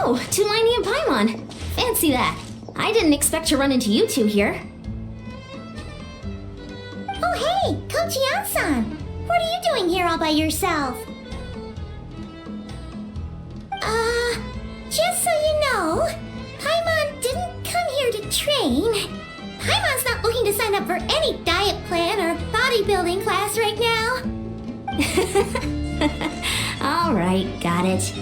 Oh, Tulani and Paimon. Fancy that. I didn't expect to run into you two here. Oh hey, Coach Yan-san. What are you doing here all by yourself? Just so you know, Paimon didn't come here to train. Paimon's not looking to sign up for any diet plan or bodybuilding class right now. Alright, got it.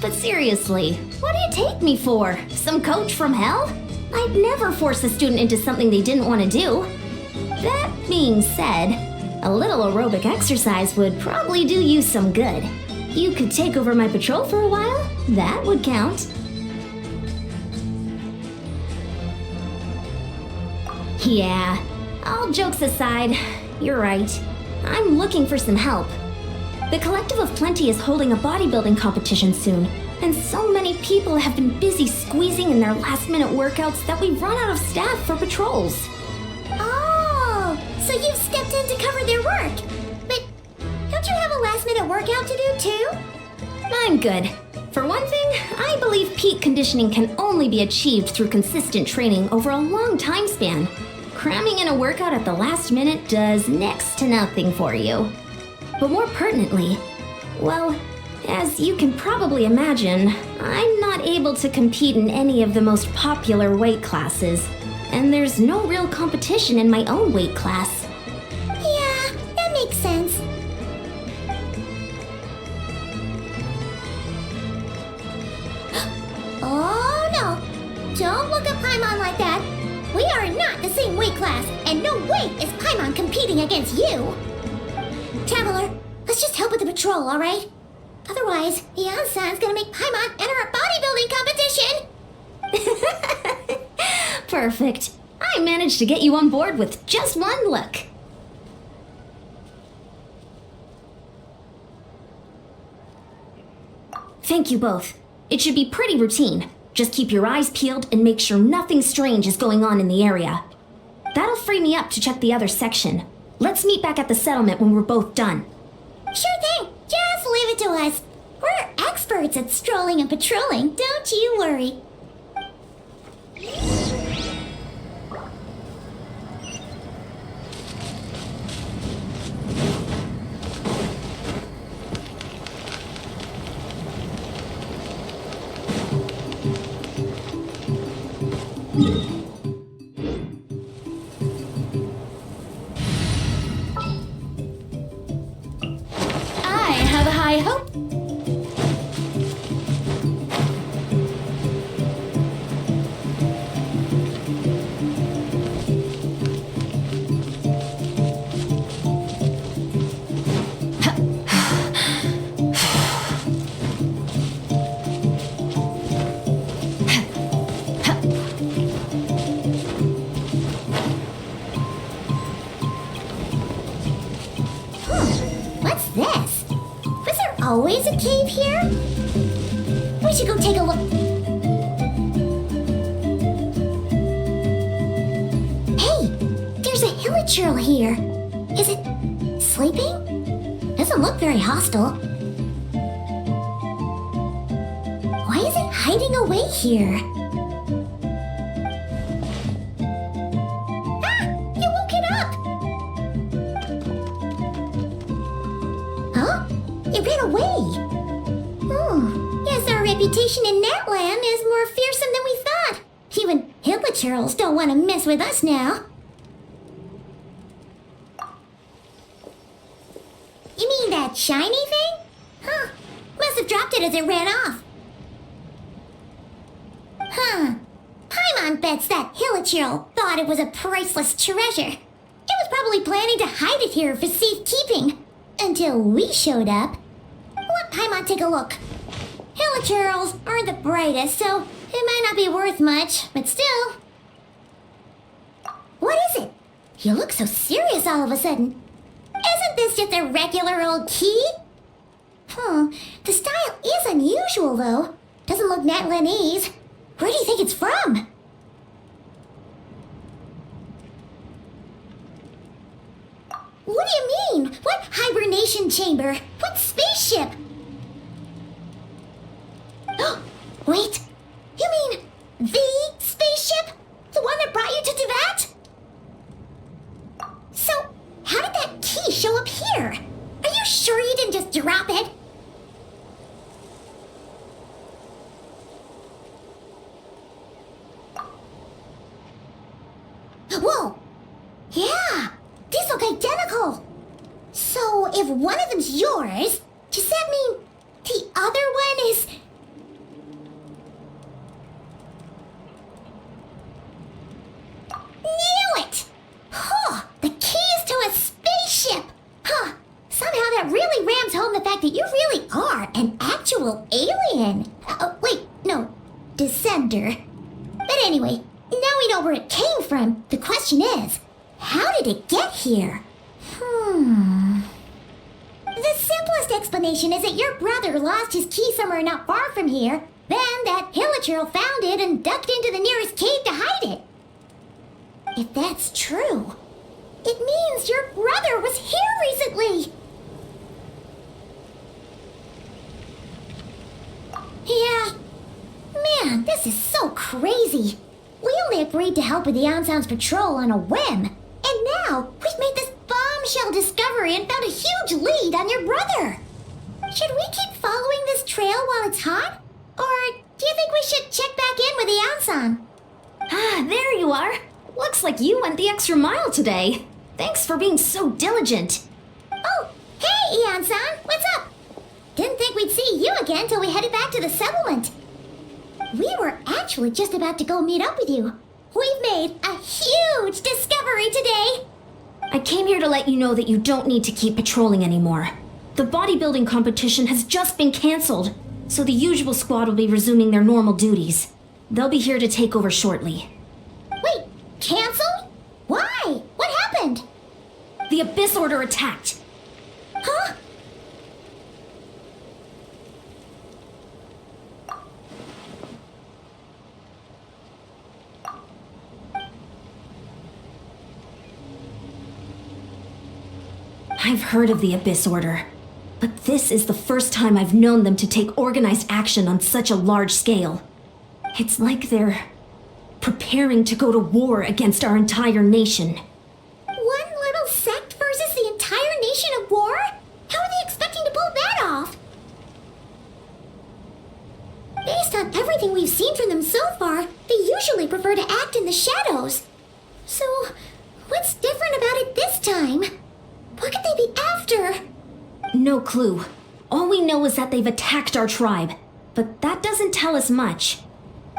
But seriously, what do you take me for? Some coach from hell? I'd never force a student into something they didn't want to do. That being said, a little aerobic exercise would probably do you some good. You could take over my patrol for a while. That would count. Yeah, all jokes aside, you're right. I'm looking for some help. The Collective of Plenty is holding a bodybuilding competition soon, and so many people have been busy squeezing in their last-minute workouts that we've run out of staff for patrols. Oh, so you've stepped in to cover their work. But don't you have a last-minute workout to do too? I'm good. For one thing, I believe peak conditioning can only be achieved through consistent training over a long time span. Cramming in a workout at the last minute does next to nothing for you. But more pertinently, well, as you can probably imagine, I'm not able to compete in any of the most popular weight classes, and there's no real competition in my own weight class. Yeah, that makes sense. Oh no! Don't look at Paimon like that! We are not the same weight class, and no way is Paimon competing against you! Traveler, let's just help with the patrol, alright? Otherwise, Yan-san's gonna make Paimon enter a bodybuilding competition! Perfect. I managed to get you on board with just one look. Thank you both. It should be pretty routine. Just keep your eyes peeled and make sure nothing strange is going on in the area. That'll free me up to check the other section. Let's meet back at the settlement when we're both done. Sure thing. Just leave it to us. We're experts at strolling and patrolling, don't you worry. I have a high hope. What's this? Was there always a cave here? We should go take a look. Hey, there's a hilichurl here. Is it sleeping? Doesn't look very hostile. Why is it hiding away here? Ah! You woke it up! Huh? It ran away. Oh, guess our reputation in that land is more fearsome than we thought. Even hilichurls don't want to mess with us now. You mean that shiny thing? Huh. Must have dropped it as it ran off. Huh. Paimon bets that hilichurl thought it was a priceless treasure. It was probably planning to hide it here for safekeeping. Until we showed up. Let Paimon take a look. Hilichurls aren't the brightest, so it might not be worth much, but still. What is it? You look so serious all of a sudden. Isn't this just a regular old key? The style is unusual, though. Doesn't look Natlanese. Where do you think it's from? What do you mean? What hibernation chamber? What spaceship? Wait, Whoa! Yeah, these look identical. So if one of them's yours, does that mean the other one is... Knew it! Huh, the keys to a spaceship! Huh, somehow that really rams home the fact that you really are an actual alien. Wait, no, descender. But anyway, now we know where it came from. The question is, how did it get here? The simplest explanation is that your brother lost his key somewhere not far from here. Then that Hilichurl found it and ducked into the nearest cave to hide it. If that's true, it means your brother was here recently. Yeah. Man, this is so crazy. We only agreed to help with the Ansan's patrol on a whim. And now, we've made this bombshell discovery and found a huge lead on your brother. Should we keep following this trail while it's hot? Or do you think we should check back in with the Ansan? Ah, there you are. Looks like you went the extra mile today. Thanks for being so diligent. Oh, hey, Ian-san, what's up? Didn't think we'd see you again till we headed back to the settlement. We were actually just about to go meet up with you. We've made a huge discovery today. I came here to let you know that you don't need to keep patrolling anymore. The bodybuilding competition has just been canceled, so the usual squad will be resuming their normal duties. They'll be here to take over shortly. Wait, canceled? Why? What happened? The Abyss Order attacked. Huh? I've heard of the Abyss Order, but this is the first time I've known them to take organized action on such a large scale. It's like they're preparing to go to war against our entire nation. One little sect versus the entire nation at war? How are they expecting to pull that off? Based on everything we've seen from them so far, they usually prefer to act in the shadows. So, what's different about it this time? What could they be after? No clue. All we know is that they've attacked our tribe, but that doesn't tell us much.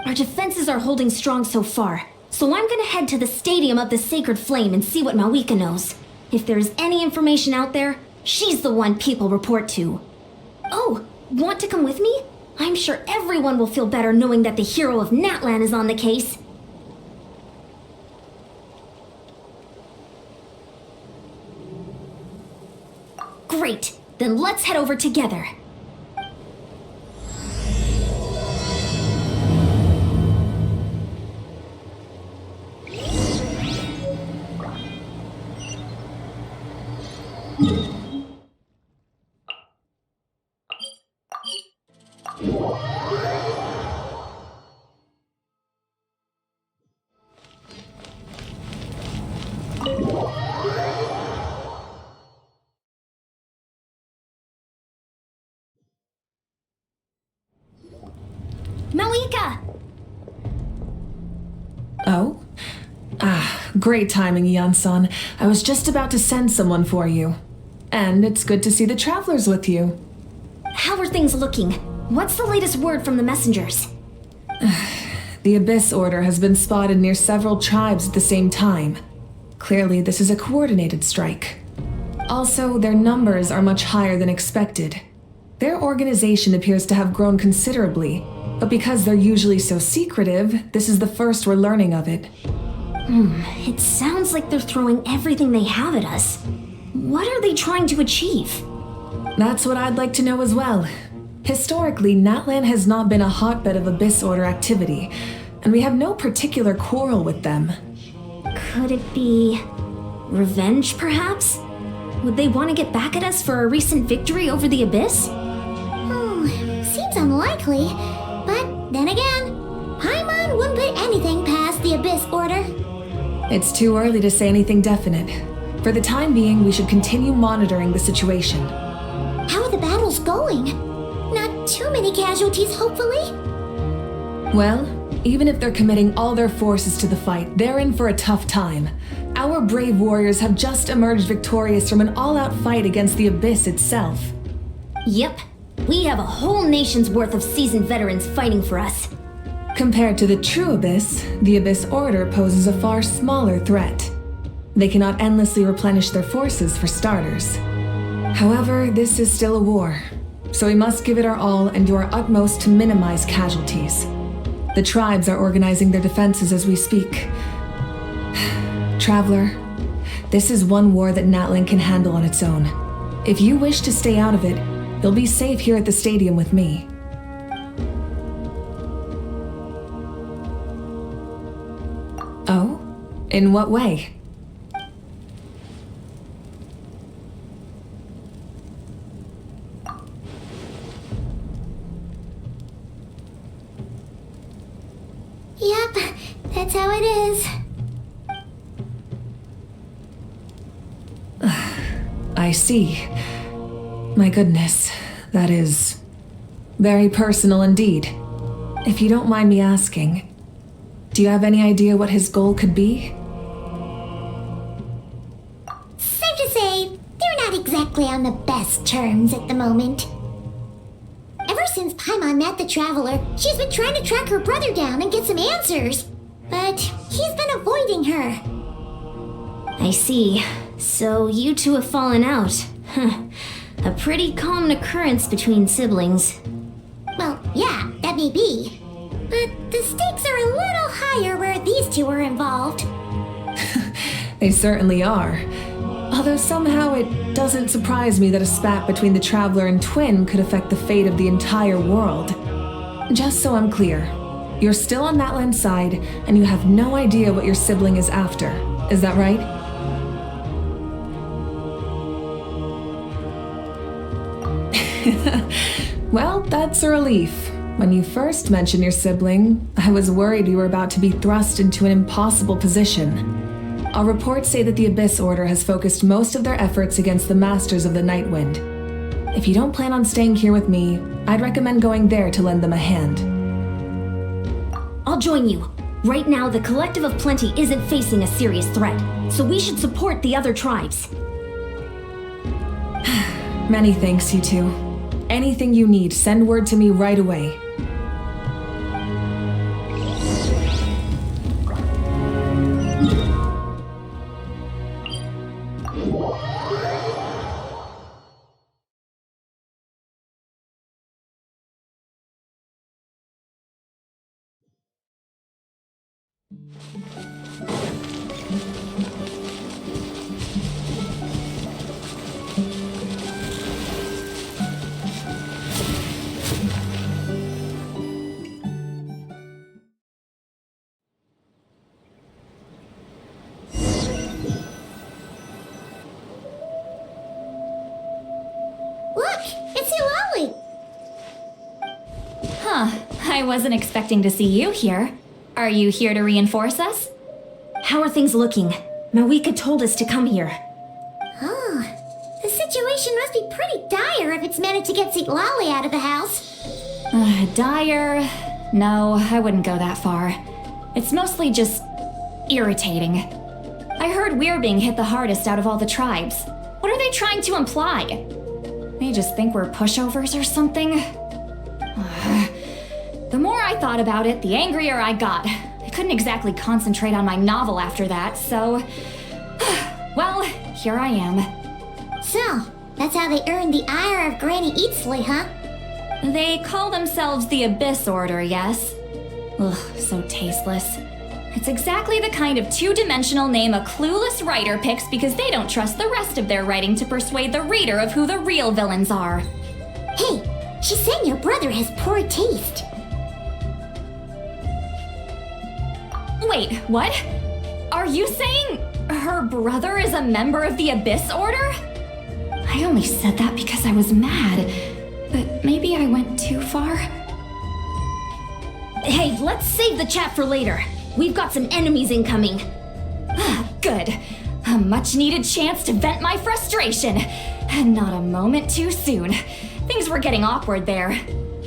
Our defenses are holding strong so far, so I'm gonna head to the Stadium of the Sacred Flame and see what Mawika knows. If there's any information out there, she's the one people report to. Oh, want to come with me? I'm sure everyone will feel better knowing that the hero of Natlan is on the case. Great, then let's head over together. Mawika! Oh? Great timing, Ian-san. I was just about to send someone for you. And it's good to see the travelers with you. How are things looking? What's the latest word from the messengers? The Abyss Order has been spotted near several tribes at the same time. Clearly, this is a coordinated strike. Also, their numbers are much higher than expected. Their organization appears to have grown considerably, but because they're usually so secretive, this is the first we're learning of it. It sounds like they're throwing everything they have at us. What are they trying to achieve? That's what I'd like to know as well. Historically, Natlan has not been a hotbed of Abyss Order activity, and we have no particular quarrel with them. Could it be revenge, perhaps? Would they want to get back at us for a recent victory over the Abyss? Seems unlikely. But then again, Paimon wouldn't put anything past the Abyss Order. It's too early to say anything definite. For the time being, we should continue monitoring the situation. How are the battles going? Not too many casualties, hopefully? Well, Even if they're committing all their forces to the fight, they're in for a tough time. Our brave warriors have just emerged victorious from an all-out fight against the Abyss itself. Yep, we have a whole nation's worth of seasoned veterans fighting for us. Compared to the true Abyss, the Abyss Order poses a far smaller threat. They cannot endlessly replenish their forces for starters. However, this is still a war, so we must give it our all and do our utmost to minimize casualties. The tribes are organizing their defenses as we speak. Traveler, this is one war that Natlan can handle on its own. If you wish to stay out of it, you'll be safe here at the stadium with me. Oh? In what way? Yep, that's how it is. I see. My goodness, that is very personal indeed. If you don't mind me asking, do you have any idea what his goal could be? Safe to say, they're not exactly on the best terms at the moment. Ever since Paimon met the Traveler, she's been trying to track her brother down and get some answers. But he's been avoiding her. I see. So you two have fallen out. Huh. A pretty common occurrence between siblings. Well, yeah, that may be. But the stakes are a little higher where these two are involved. They certainly are. Although somehow it doesn't surprise me that a spat between the Traveler and Twin could affect the fate of the entire world. Just so I'm clear, you're still on Natlan's side, and you have no idea what your sibling is after. Is that right? Well, that's a relief. When you first mentioned your sibling, I was worried you were about to be thrust into an impossible position. Our reports say that the Abyss Order has focused most of their efforts against the Masters of the Nightwind. If you don't plan on staying here with me, I'd recommend going there to lend them a hand. I'll join you. Right now, the Collective of Plenty isn't facing a serious threat, so we should support the other tribes. Many thanks, you two. Anything you need, send word to me right away. Look, it's Eulalie! Huh, I wasn't expecting to see you here. Are you here to reinforce us? How are things looking? Mawika told us to come here. Oh, the situation must be pretty dire if it's managed to get Eulalie out of the house. Dire? No, I wouldn't go that far. It's mostly just irritating. I heard we're being hit the hardest out of all the tribes. What are they trying to imply? They just think we're pushovers or something? The more I thought about it, the angrier I got. I couldn't exactly concentrate on my novel after that, so... well, here I am. So, that's how they earned the ire of Granny Eatsley, huh? They call themselves the Abyss Order, yes? Ugh, so tasteless. It's exactly the kind of two-dimensional name a clueless writer picks because they don't trust the rest of their writing to persuade the reader of who the real villains are. Hey, she's saying your brother has poor taste. Wait, what? Are you saying her brother is a member of the Abyss Order? I only said that because I was mad, but maybe I went too far. Hey, let's save the chat for later. We've got some enemies incoming. Good. A much-needed chance to vent my frustration. And not a moment too soon. Things were getting awkward there.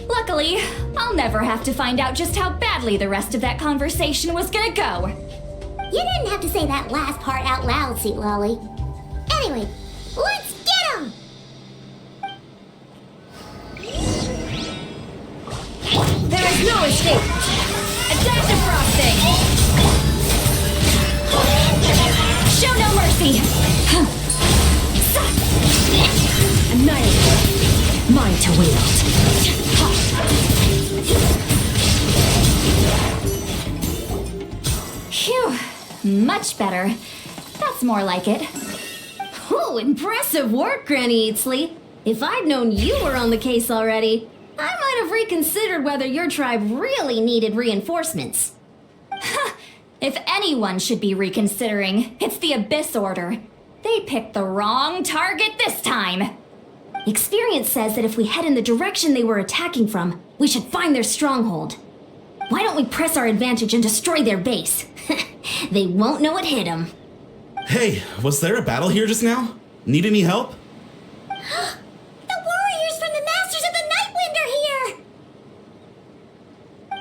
Luckily, I'll never have to find out just how badly the rest of that conversation was gonna go. You didn't have to say that last part out loud, Sweet Lolly. Anyway, let's get 'em! There is no escape! A dash of frosting! Show no mercy! Annihilate! Mine to wield! Phew, much better. That's more like it. Oh, impressive work, Granny Eatsley. If I'd known you were on the case already, I might have reconsidered whether your tribe really needed reinforcements. If anyone should be reconsidering, it's the Abyss Order. They picked the wrong target this time. Experience says that if we head in the direction they were attacking from, we should find their stronghold. Why don't we press our advantage and destroy their base? They won't know it hit them. Hey, was there a battle here just now? Need any help? The warriors from the Masters of the Nightwind are here!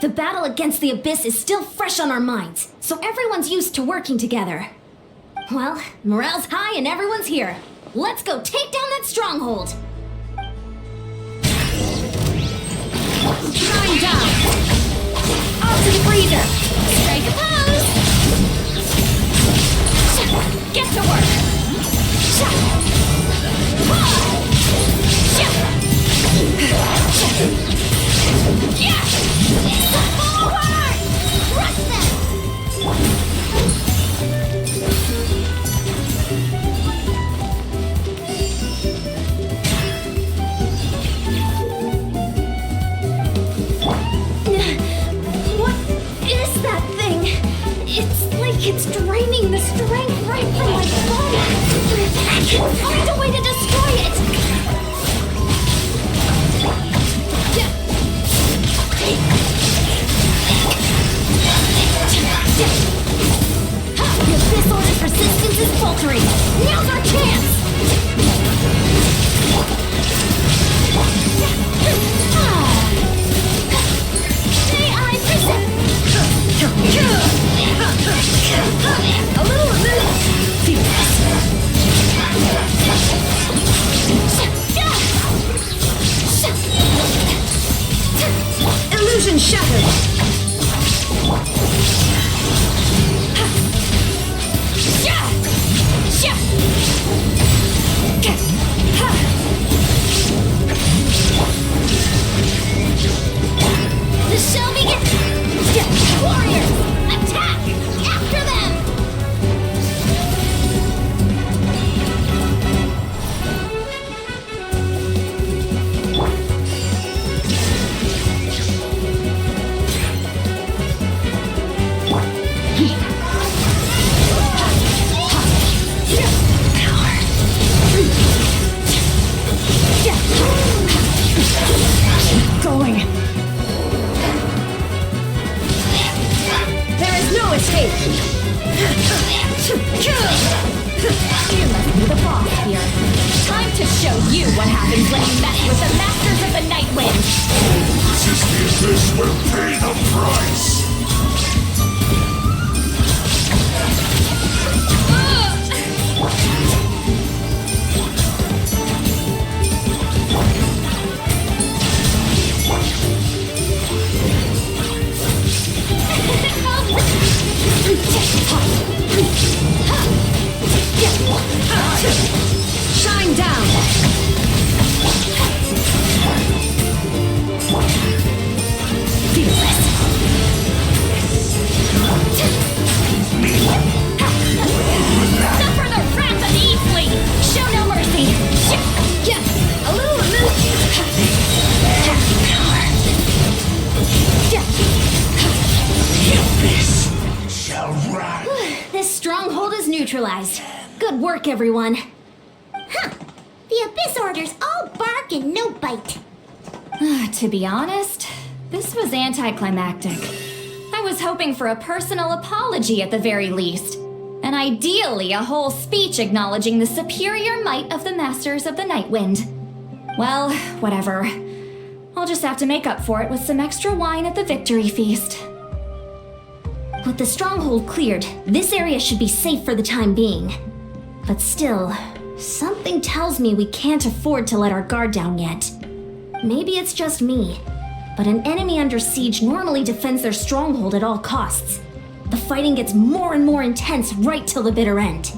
The battle against the Abyss is still fresh on our minds, so everyone's used to working together. Well, morale's high and everyone's here. Let's go take down that stronghold! Shine down! Off to the freezer! Strike a pose! Get to work! Yeah! Forward! Crush them! What is that thing? It's like it's draining the strength right from my body. I can find a way to destroy it. The Abyss Order's resistance is faltering. Now's our chance. May I present? A little illusion shattered. The show begins! Warriors, attack! After them! Keep going. There is no escape! You must be the boss here. Time to show you what happens when you mess with the Masters of the Nightwind! Resist the Abyss will pay the price! Shine down! Feel this! Suffer the wrath of Eatsley! Show no mercy! A little Abyss shall rise! This stronghold is neutralized. Good work, everyone. The Abyss Order's all bark and no bite. To be honest, this was anticlimactic. I was hoping for a personal apology at the very least, and ideally a whole speech acknowledging the superior might of the Masters of the Nightwind. Well, whatever. I'll just have to make up for it with some extra wine at the victory feast. With the stronghold cleared, this area should be safe for the time being. But still, something tells me we can't afford to let our guard down yet. Maybe it's just me, but an enemy under siege normally defends their stronghold at all costs. The fighting gets more and more intense right till the bitter end.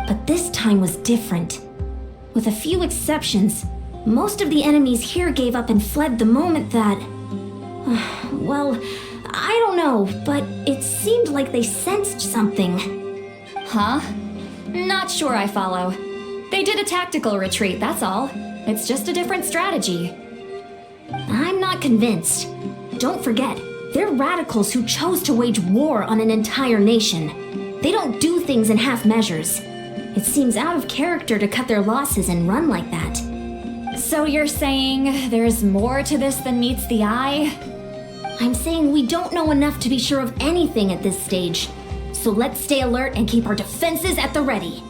But this time was different. With a few exceptions, most of the enemies here gave up and fled the moment that... well, I don't know, but it seemed like they sensed something. Huh? Not sure I follow. They did a tactical retreat, that's all. It's just a different strategy. I'm not convinced. Don't forget, they're radicals who chose to wage war on an entire nation. They don't do things in half measures. It seems out of character to cut their losses and run like that. So you're saying there's more to this than meets the eye? I'm saying we don't know enough to be sure of anything at this stage. So let's stay alert and keep our defenses at the ready.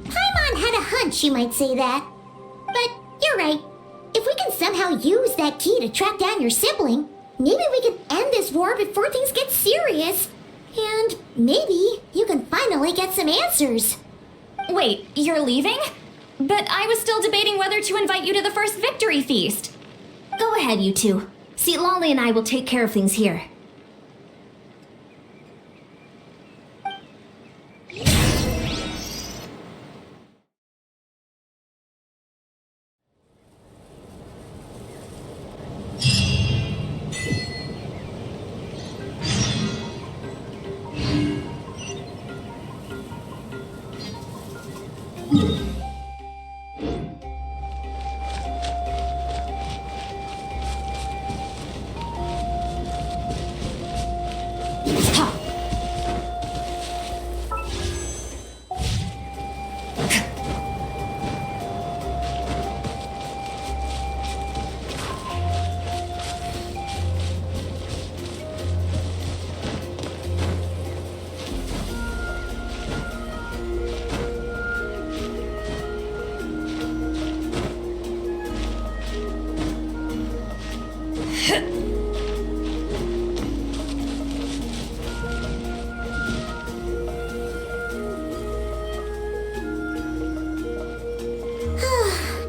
Paimon had a hunch you might say that. But you're right. If we can somehow use that key to track down your sibling, maybe we can end this war before things get serious. And maybe you can finally get some answers. Wait, you're leaving? But I was still debating whether to invite you to the first victory feast. Go ahead, you two. See, Lolly and I will take care of things here.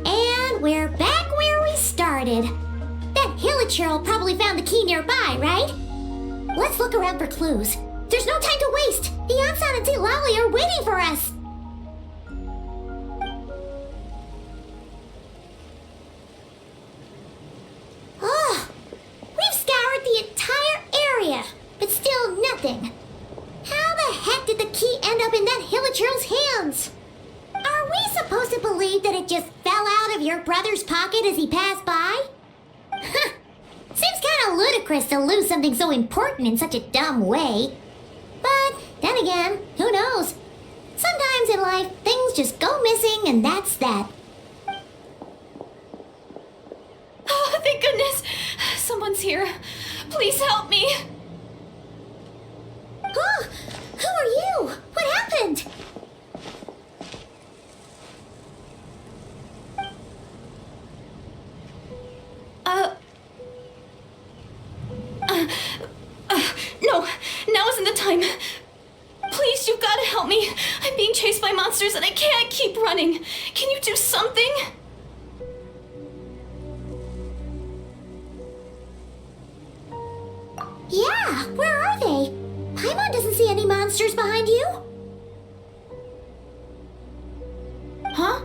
And we're back where we started. That Hilichurl probably found the key nearby, right? Let's look around for clues. There's no time to waste. The Ansan and Lolly are waiting for us. Oh, we've scoured the entire area, but still nothing. How the heck did the key end up in that Hilichurl's hands? Are we supposed to believe that it just fell out of your brother's pocket as he passed by? Seems kind of ludicrous to lose something so important in such a dumb way. But then again, who knows? Sometimes in life, things just go missing and that's that. Oh, thank goodness! Someone's here. Please help me! Huh? Who are you? What happened? No, now isn't the time. Please, you've got to help me. I'm being chased by monsters and I can't keep running. Can you do something? Yeah, where are they? Paimon doesn't see any monsters behind you. Huh?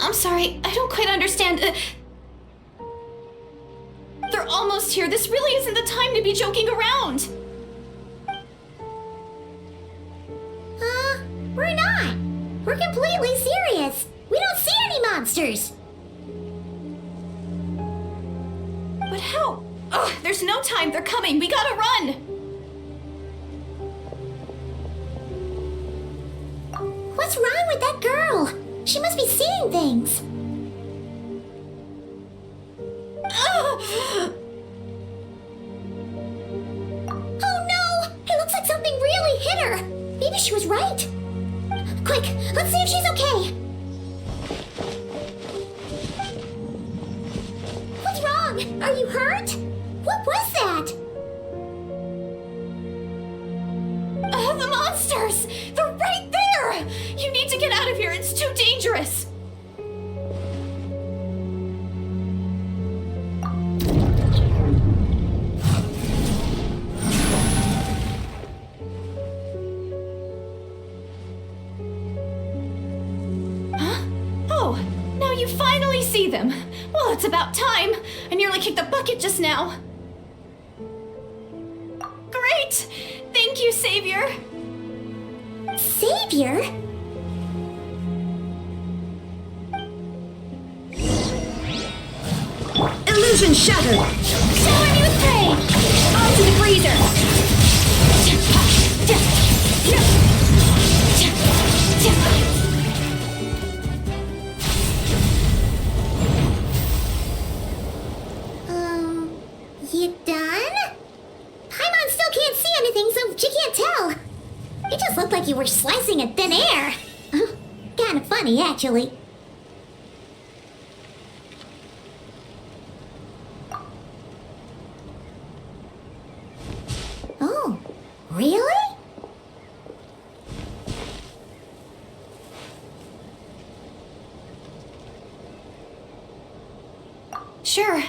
I'm sorry, I don't quite understand. They're almost here. This really isn't the time to be joking around. We're not. We're completely serious. We don't see any monsters. But how? Ugh, there's no time. They're coming. We gotta run. What's wrong with that girl? She must be seeing things. Oh no! It looks like something really hit her. Maybe she was right. Quick, let's see if she's okay. What's wrong? Are you hurt? What was that? The monsters! They're right there! You need to get out of here, it's too dangerous! Huh? Oh, now you finally see them! Well, it's about time! I nearly kicked the bucket just now! Great! Thank you, Savior! Savior? Illusion shattered! Show a new prey! Onto the freezer! You done? Paimon still can't see anything, so she can't tell. It just looked like you were slicing in thin air. Kind of funny, actually. Oh, really? Sure.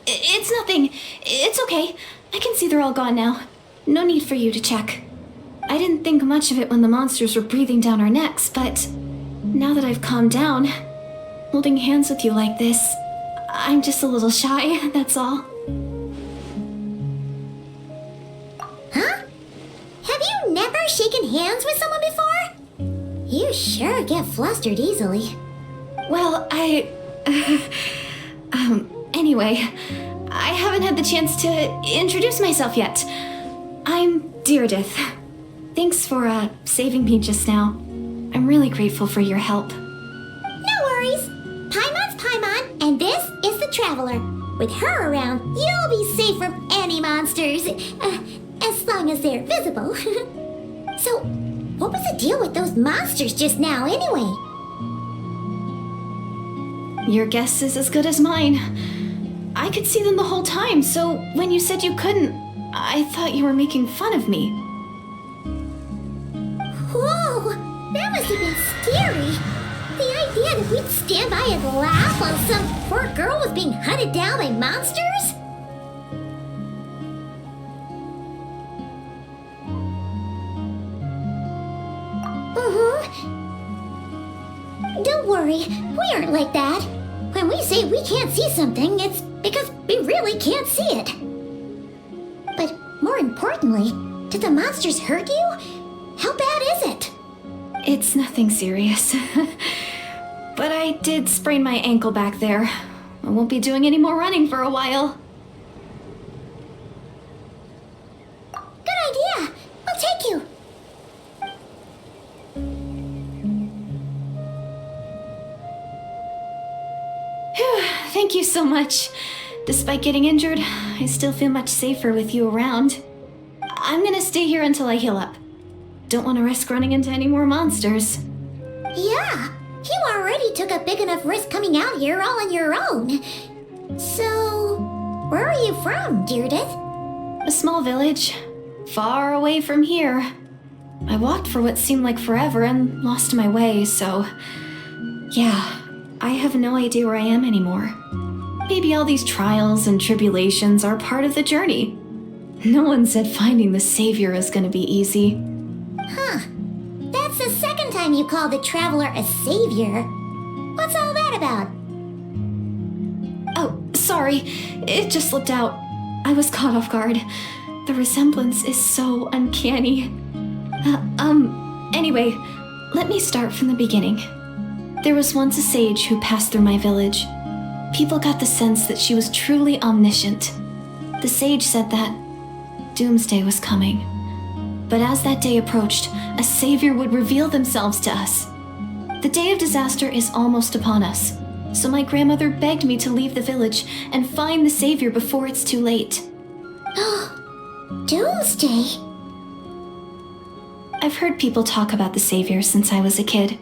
It's nothing. It's okay. I can see they're all gone now. No need for you to check. I didn't think much of it when the monsters were breathing down our necks, but now that I've calmed down, holding hands with you like this, I'm just a little shy, that's all. Huh? Have you never shaken hands with someone before? You sure get flustered easily. Well, anyway, I haven't had the chance to introduce myself yet. I'm Deirdith. Thanks for, saving me just now. I'm really grateful for your help. No worries. Paimon's Paimon, and this is the Traveler. With her around, you'll be safe from any monsters, as long as they're visible. So, what was the deal with those monsters just now, anyway? Your guess is as good as mine. I could see them the whole time, so when you said you couldn't, I thought you were making fun of me. Whoa, that must have been scary. The idea that we'd stand by and laugh while some poor girl was being hunted down by monsters? Don't worry, we aren't like that. When we say we can't see something, it's because we really can't see it. But more importantly, did the monsters hurt you? How bad is it? It's nothing serious. But I did sprain my ankle back there. I won't be doing any more running for a while. Good idea. I'll take you. Thank you so much. Despite getting injured, I still feel much safer with you around. I'm gonna stay here until I heal up. Don't want to risk running into any more monsters. Yeah, you already took a big enough risk coming out here all on your own. So, where are you from, Deirdith? A small village, far away from here. I walked for what seemed like forever and lost my way, so... yeah, I have no idea where I am anymore. Maybe all these trials and tribulations are part of the journey. No one said finding the Savior is gonna be easy. Huh. That's the second time you called the Traveler a savior. What's all that about? Oh, sorry. It just slipped out. I was caught off guard. The resemblance is so uncanny. Anyway, let me start from the beginning. There was once a sage who passed through my village. people got the sense that she was truly omniscient. The sage said that doomsday was coming. But as that day approached, a savior would reveal themselves to us. The day of disaster is almost upon us, so my grandmother begged me to leave the village and find the savior before it's too late. Doomsday? I've heard people talk about the savior since I was a kid.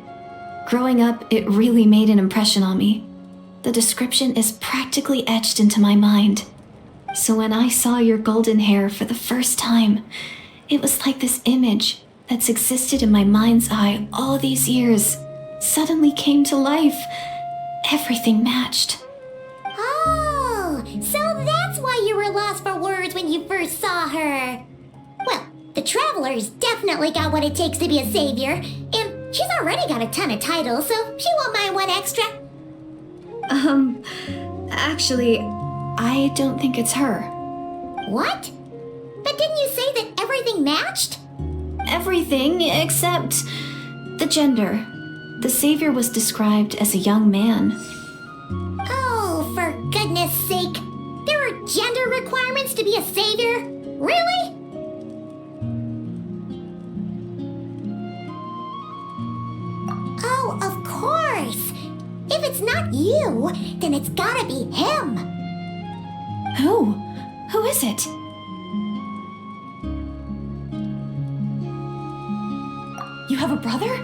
Growing up, it really made an impression on me. The description is practically etched into my mind. So when I saw your golden hair for the first time, it was like this image that's existed in my mind's eye all these years suddenly came to life. Everything matched. Oh, so that's why you were lost for words when you first saw her. Well, the Traveler's definitely got what it takes to be a savior, and she's already got a ton of titles, so she won't mind one extra. Actually, I don't think it's her. What? But didn't you say that everything matched? Everything except the gender. The savior was described as a young man. Oh, for goodness sake. There are gender requirements to be a savior? Really? Oh, of course. If it's not you, then it's gotta be him. Who? Who is it? You have a brother?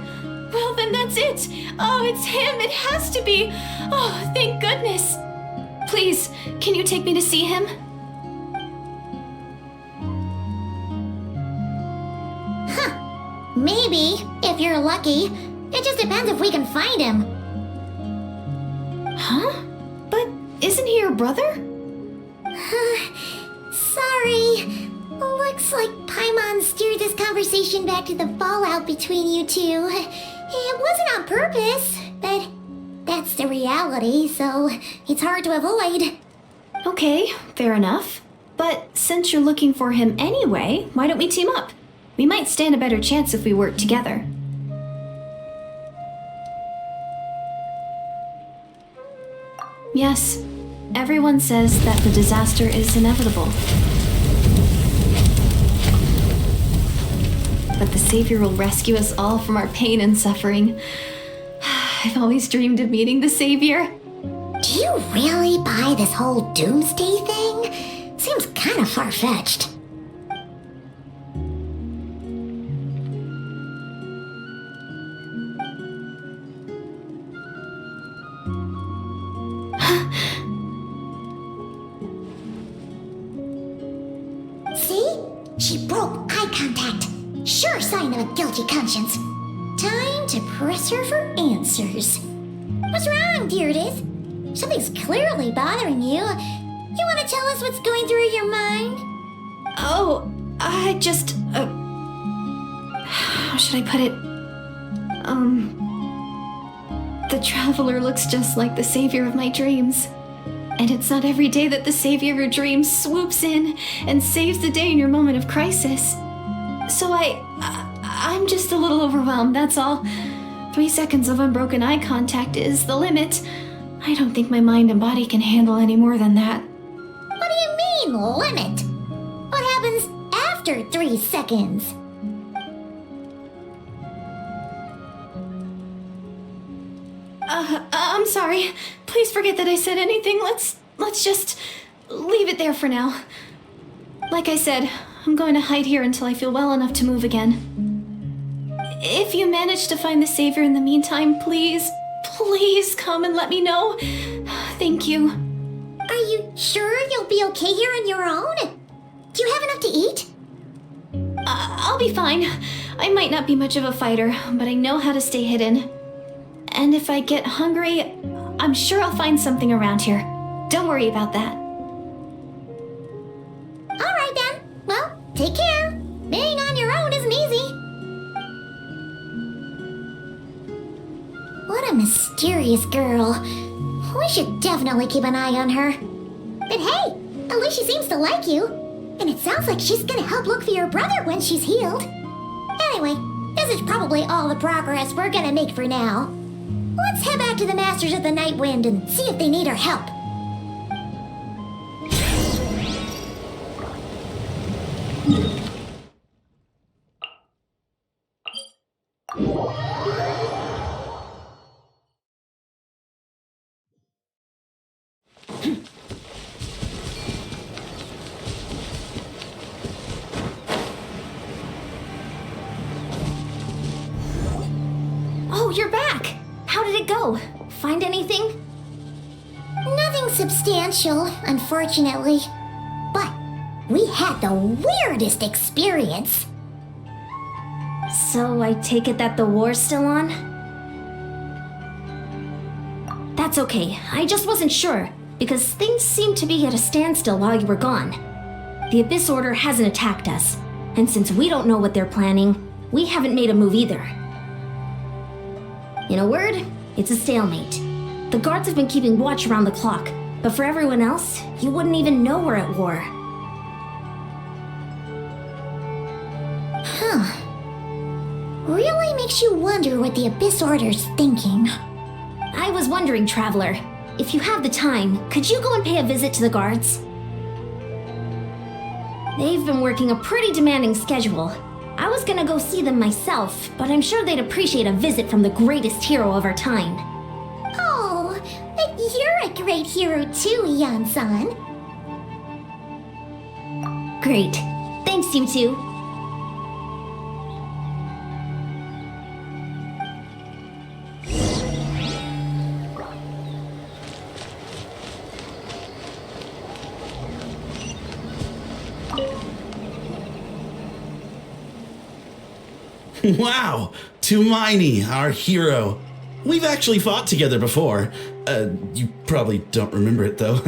Well, then that's it. Oh, it's him. It has to be. Oh, thank goodness. Please, can you take me to see him? Maybe, if you're lucky. It just depends if we can find him. Huh? But isn't he your brother? Sorry. Looks like Paimon steered this conversation back to the fallout between you two. It wasn't on purpose, but that's the reality, so it's hard to avoid. Okay, fair enough. But since you're looking for him anyway, why don't we team up? We might stand a better chance if we work together. Yes, everyone says that the disaster is inevitable. But the savior will rescue us all from our pain and suffering. I've always dreamed of meeting the savior. Do you really buy this whole doomsday thing? Seems kind of far-fetched. See? She broke eye contact. Sure sign of a guilty conscience. Time to press her for answers. What's wrong, Deirdis? Something's clearly bothering you. You want to tell us what's going through your mind? Oh, I just... how should I put it? The Traveler looks just like the savior of my dreams. And it's not every day that the savior of your dreams swoops in and saves the day in your moment of crisis. So I'm just a little overwhelmed, that's all. 3 seconds of unbroken eye contact is the limit. I don't think my mind and body can handle any more than that. What do you mean, limit? What happens after 3 seconds? I'm sorry. Please forget that I said anything. Let's just leave it there for now. Like I said, I'm going to hide here until I feel well enough to move again. If you manage to find the savior in the meantime, please come and let me know. Thank you. Are you sure you'll be okay here on your own? Do you have enough to eat? I'll be fine. I might not be much of a fighter, but I know how to stay hidden. And if I get hungry, I'm sure I'll find something around here. Don't worry about that. All right then. Well, take care. Being on your own isn't easy. What a mysterious girl. We should definitely keep an eye on her. But hey, at least she seems to like you. And it sounds like she's gonna help look for your brother when she's healed. Anyway, this is probably all the progress we're gonna make for now. Let's head back to the Masters of the Night Wind and see if they need our help. Oh, you're back! How did it go? Find anything? Nothing substantial, unfortunately. But we had the weirdest experience. So I take it that the war's still on? That's okay, I just wasn't sure, because things seemed to be at a standstill while you were gone. The Abyss Order hasn't attacked us, and since we don't know what they're planning, we haven't made a move either. In a word, it's a stalemate. The guards have been keeping watch around the clock, but for everyone else, you wouldn't even know we're at war. Really makes you wonder what the Abyss Order's thinking. I was wondering, Traveler, if you have the time, could you go and pay a visit to the guards? They've been working a pretty demanding schedule. I was gonna go see them myself, but I'm sure they'd appreciate a visit from the greatest hero of our time. Oh, but you're a great hero too, Yan-san. Great. Thanks, you two. Wow! Tumaini, our hero. We've actually fought together before. You probably don't remember it, though.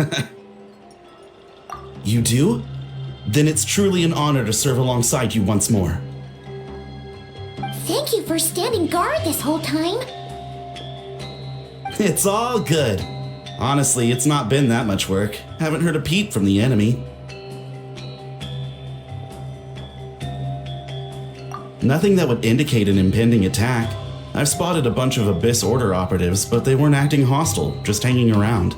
You do? Then it's truly an honor to serve alongside you once more. Thank you for standing guard this whole time. It's all good. Honestly, it's not been that much work. Haven't heard a peep from the enemy. Nothing that would indicate an impending attack. I've spotted a bunch of Abyss Order operatives, but they weren't acting hostile, just hanging around.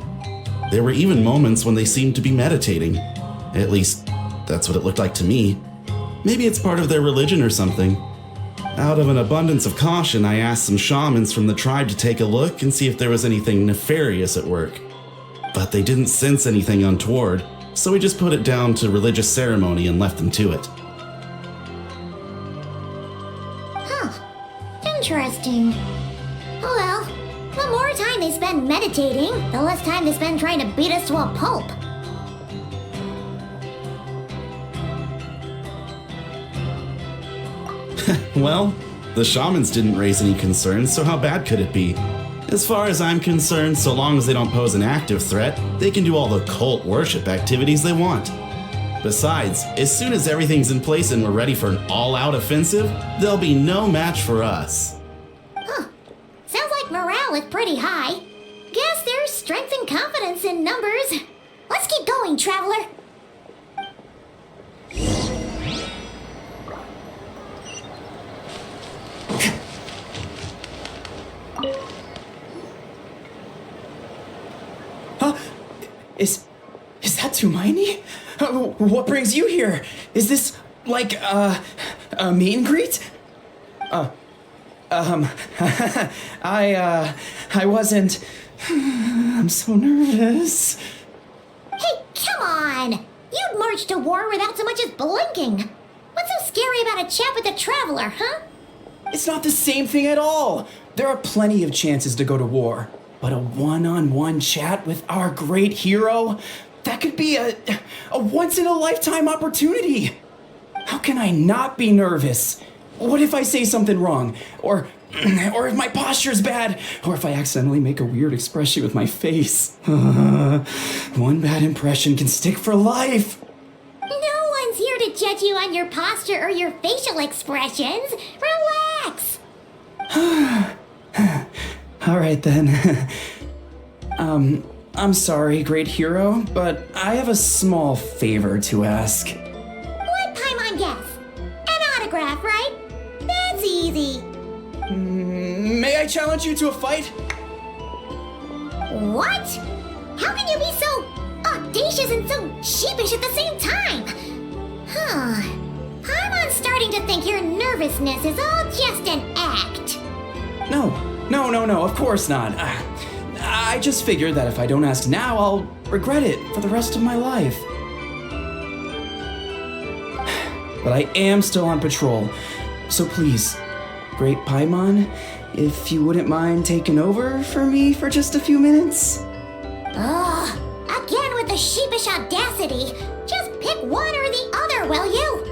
There were even moments when they seemed to be meditating. At least, that's what it looked like to me. Maybe it's part of their religion or something. Out of an abundance of caution, I asked some shamans from the tribe to take a look and see if there was anything nefarious at work. But they didn't sense anything untoward, so we just put it down to religious ceremony and left them to it. Interesting. Oh well, the more time they spend meditating, the less time they spend trying to beat us to a pulp. Well, the shamans didn't raise any concerns, so how bad could it be? As far as I'm concerned, so long as they don't pose an active threat, they can do all the cult worship activities they want. Besides, as soon as everything's in place and we're ready for an all-out offensive, there'll be no match for us. Sounds like morale is pretty high. Guess there's strength and confidence in numbers. Let's keep going, Traveler. Huh? Is that Tumaini? What brings you here? Is this like a meet and greet? I wasn't. I'm so nervous. Hey, come on! You'd march to war without so much as blinking. What's so scary about a chat with a Traveler, huh? It's not the same thing at all. There are plenty of chances to go to war, but a one-on-one chat with our great hero, that could be a once-in-a-lifetime opportunity. How can I not be nervous? What if I say something wrong? Or if my posture's bad? Or if I accidentally make a weird expression with my face? One bad impression can stick for life. No one's here to judge you on your posture or your facial expressions. Relax. All right then. I'm sorry, great hero, but I have a small favor to ask. What Paimon guess? An autograph, right? That's easy. May I challenge you to a fight? What? How can you be so audacious and so sheepish at the same time? Huh. I'm starting to think your nervousness is all just an act. No, of course not. I just figured that if I don't ask now, I'll regret it for the rest of my life. But I am still on patrol, so please, Great Paimon, if you wouldn't mind taking over for me for just a few minutes? Ugh, again with the sheepish audacity. Just pick one or the other, will you?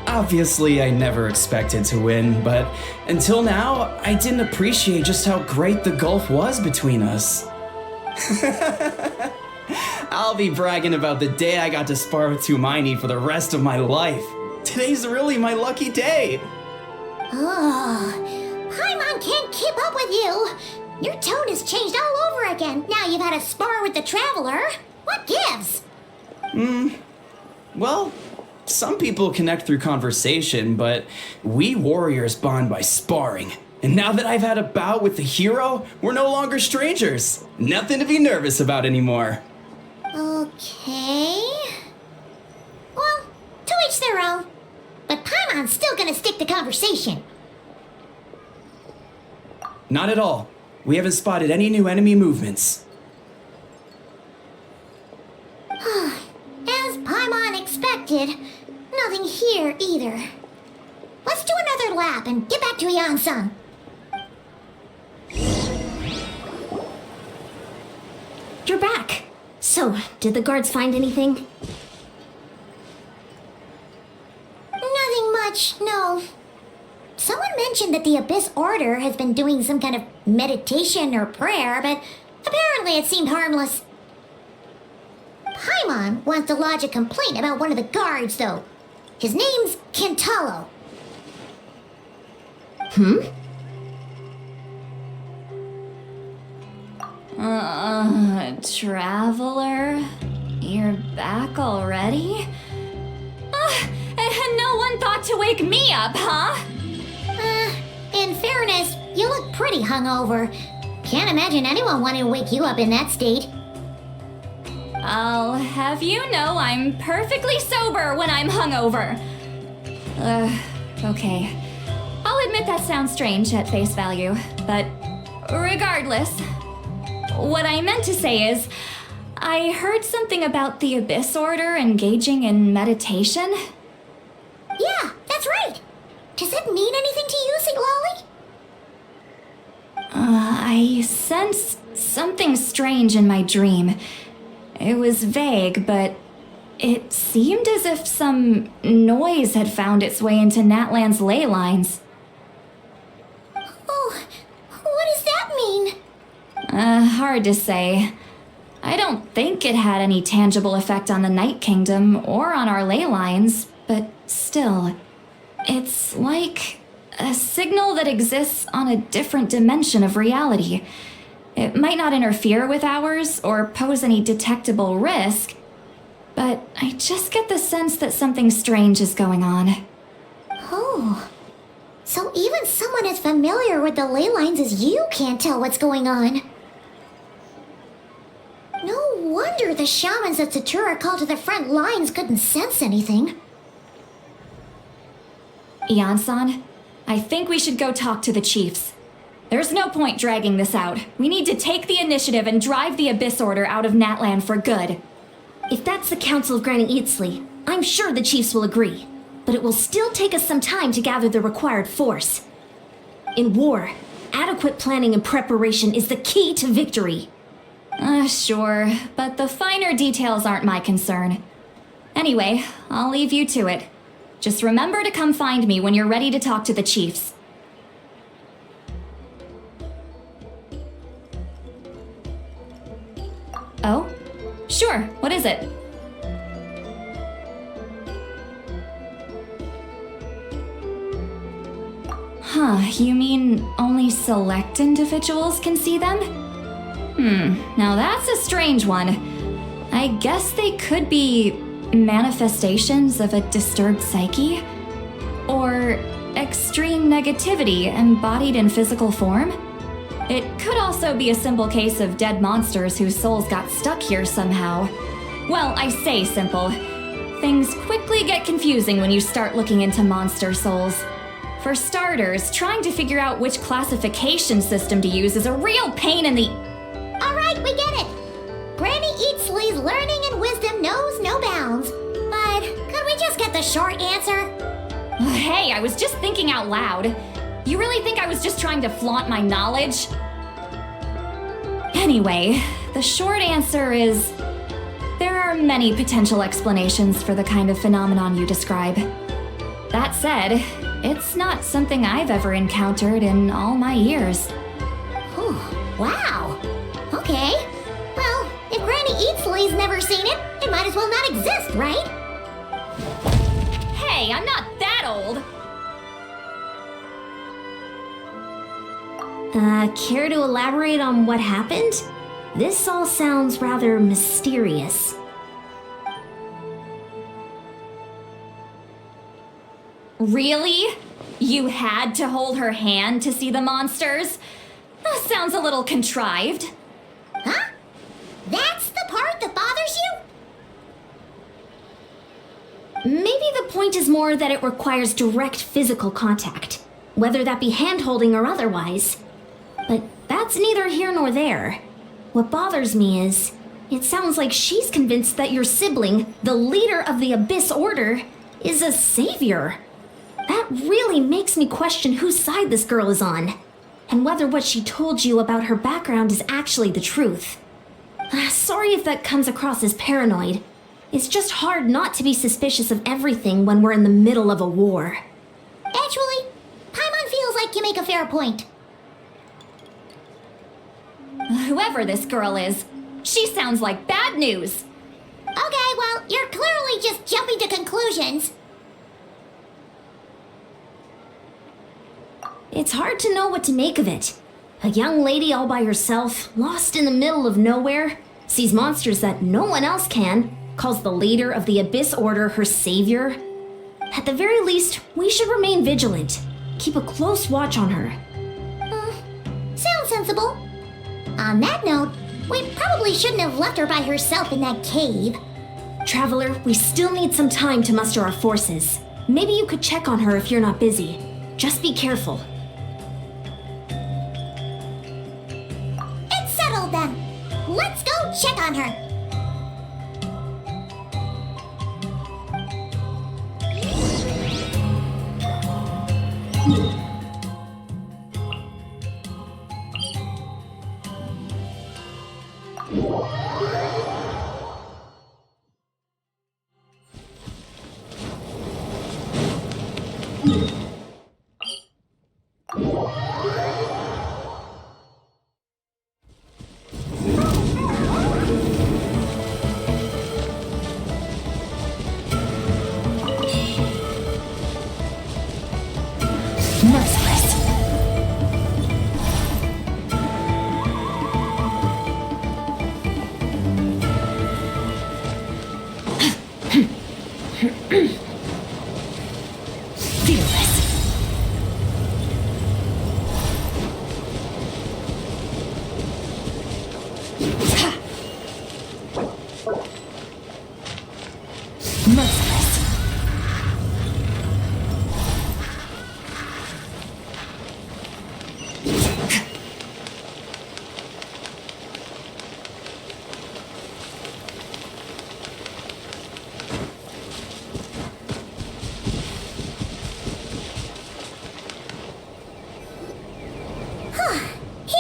Obviously, I never expected to win, but until now, I didn't appreciate just how great the gulf was between us. I'll be bragging about the day I got to spar with Tumaini for the rest of my life. Today's really my lucky day. Oh, Paimon can't keep up with you. Your tone has changed all over again. Now you've had a spar with the Traveler. What gives? Well, some people connect through conversation, but we warriors bond by sparring. And now that I've had a bout with the hero, we're no longer strangers. Nothing to be nervous about anymore. Okay. Well, to each their own. But Paimon's still gonna stick to conversation. Not at all. We haven't spotted any new enemy movements. As Paimon expected, nothing here either. Let's do another lap and get back to Yan-san. You're back. So, did the guards find anything? Nothing much, no. Someone mentioned that the Abyss Order has been doing some kind of meditation or prayer, but apparently it seemed harmless. Paimon wants to lodge a complaint about one of the guards, though. His name's Kentaro. Traveler? You're back already? And no one thought to wake me up, huh? In fairness, you look pretty hungover. Can't imagine anyone wanting to wake you up in that state. I'll have you know I'm perfectly sober when I'm hungover. Okay. I'll admit that sounds strange at face value, but regardless, what I meant to say is, I heard something about the Abyss Order engaging in meditation. Yeah, that's right. Does it mean anything to you, Siglali? I sensed something strange in my dream. It was vague, but it seemed as if some noise had found its way into Natlan's ley lines. Oh, what does that mean? Hard to say. I don't think it had any tangible effect on the Night Kingdom or on our ley lines, but still, it's like a signal that exists on a different dimension of reality. It might not interfere with ours or pose any detectable risk, but I just get the sense that something strange is going on. Oh, so even someone as familiar with the ley lines as you can't tell what's going on. No wonder the shamans that Satura called to the front lines couldn't sense anything. Yan-san, I think we should go talk to the chiefs. There's no point dragging this out. We need to take the initiative and drive the Abyss Order out of Natlan for good. If that's the Council of Granny Eatsley, I'm sure the chiefs will agree. But it will still take us some time to gather the required force. In war, adequate planning and preparation is the key to victory. Sure, but the finer details aren't my concern. Anyway, I'll leave you to it. Just remember to come find me when you're ready to talk to the chiefs. Oh? Sure, what is it? You mean only select individuals can see them? Now that's a strange one. I guess they could be manifestations of a disturbed psyche? Or extreme negativity embodied in physical form? It could also be a simple case of dead monsters whose souls got stuck here somehow. Well, I say simple. Things quickly get confusing when you start looking into monster souls. For starters, trying to figure out which classification system to use is a real pain in the... Alright, we get it. Granny Eatsley's learning and wisdom knows no bounds. But could we just get the short answer? Hey, I was just thinking out loud. You really think I was just trying to flaunt my knowledge? Anyway, the short answer is... there are many potential explanations for the kind of phenomenon you describe. That said, it's not something I've ever encountered in all my years. Whew, wow. Okay. Well, if Granny Eatsley's never seen it, it might as well not exist, right? Hey, I'm not that old! Care to elaborate on what happened? This all sounds rather mysterious. Really? You had to hold her hand to see the monsters? That sounds a little contrived. Huh? That's the part that bothers you? Maybe the point is more that it requires direct physical contact, whether that be hand-holding or otherwise. But that's neither here nor there. What bothers me is, it sounds like she's convinced that your sibling, the leader of the Abyss Order, is a savior. That really makes me question whose side this girl is on, and whether what she told you about her background is actually the truth. Sorry if that comes across as paranoid. It's just hard not to be suspicious of everything when we're in the middle of a war. Actually, Paimon feels like you make a fair point. Whoever this girl is, she sounds like bad news. Okay, well, you're clearly just jumping to conclusions. It's hard to know what to make of it. A young lady all by herself, lost in the middle of nowhere, sees monsters that no one else can, calls the leader of the Abyss Order her savior. At the very least, we should remain vigilant. Keep a close watch on her. Sounds sensible. On that note, we probably shouldn't have left her by herself in that cave. Traveler, we still need some time to muster our forces. Maybe you could check on her if you're not busy. Just be careful. It's settled then. Let's go check on her.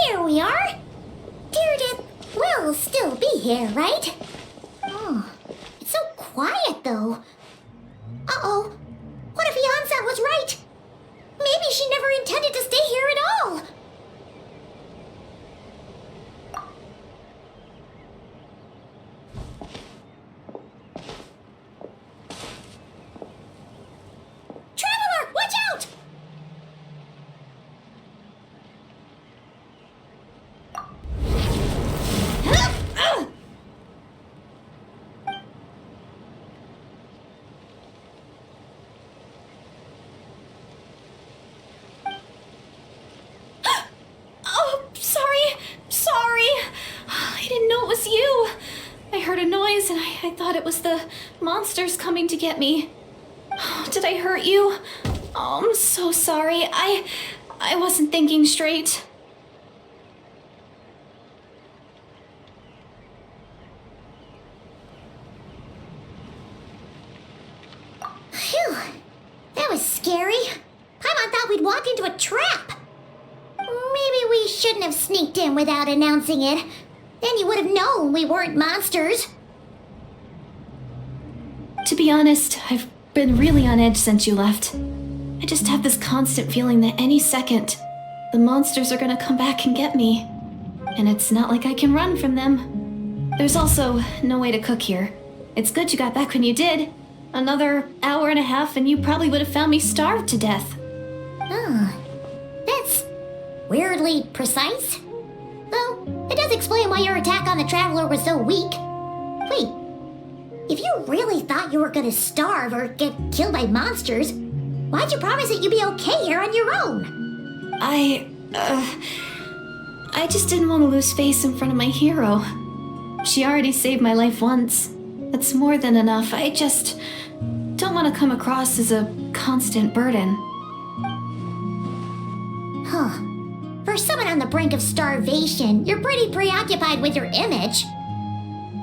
Here we are. Deirdre will still be here, right? Oh, it's so quiet though. Uh-oh. What if Yansan was right? Maybe she never intended to stay here at all. Traveler, watch out! heard a noise and I thought it was the monsters coming to get me. Did I hurt you? Oh, I'm so sorry. I wasn't thinking straight. Phew. That was scary. Paimon thought we'd walked into a trap. Maybe we shouldn't have sneaked in without announcing it. Then you would have known we weren't monsters. To be honest, I've been really on edge since you left. I just have this constant feeling that any second, the monsters are gonna come back and get me. And it's not like I can run from them. There's also no way to cook here. It's good you got back when you did. Another hour and a half and you probably would have found me starved to death. That's weirdly precise. Though, it does explain why your attack on the Traveler was so weak. Wait, if you really thought you were gonna starve or get killed by monsters, why'd you promise that you'd be okay here on your own? I just didn't want to lose face in front of my hero. She already saved my life once. That's more than enough. I just don't want to come across as a constant burden. Huh. For someone on the brink of starvation, you're pretty preoccupied with your image.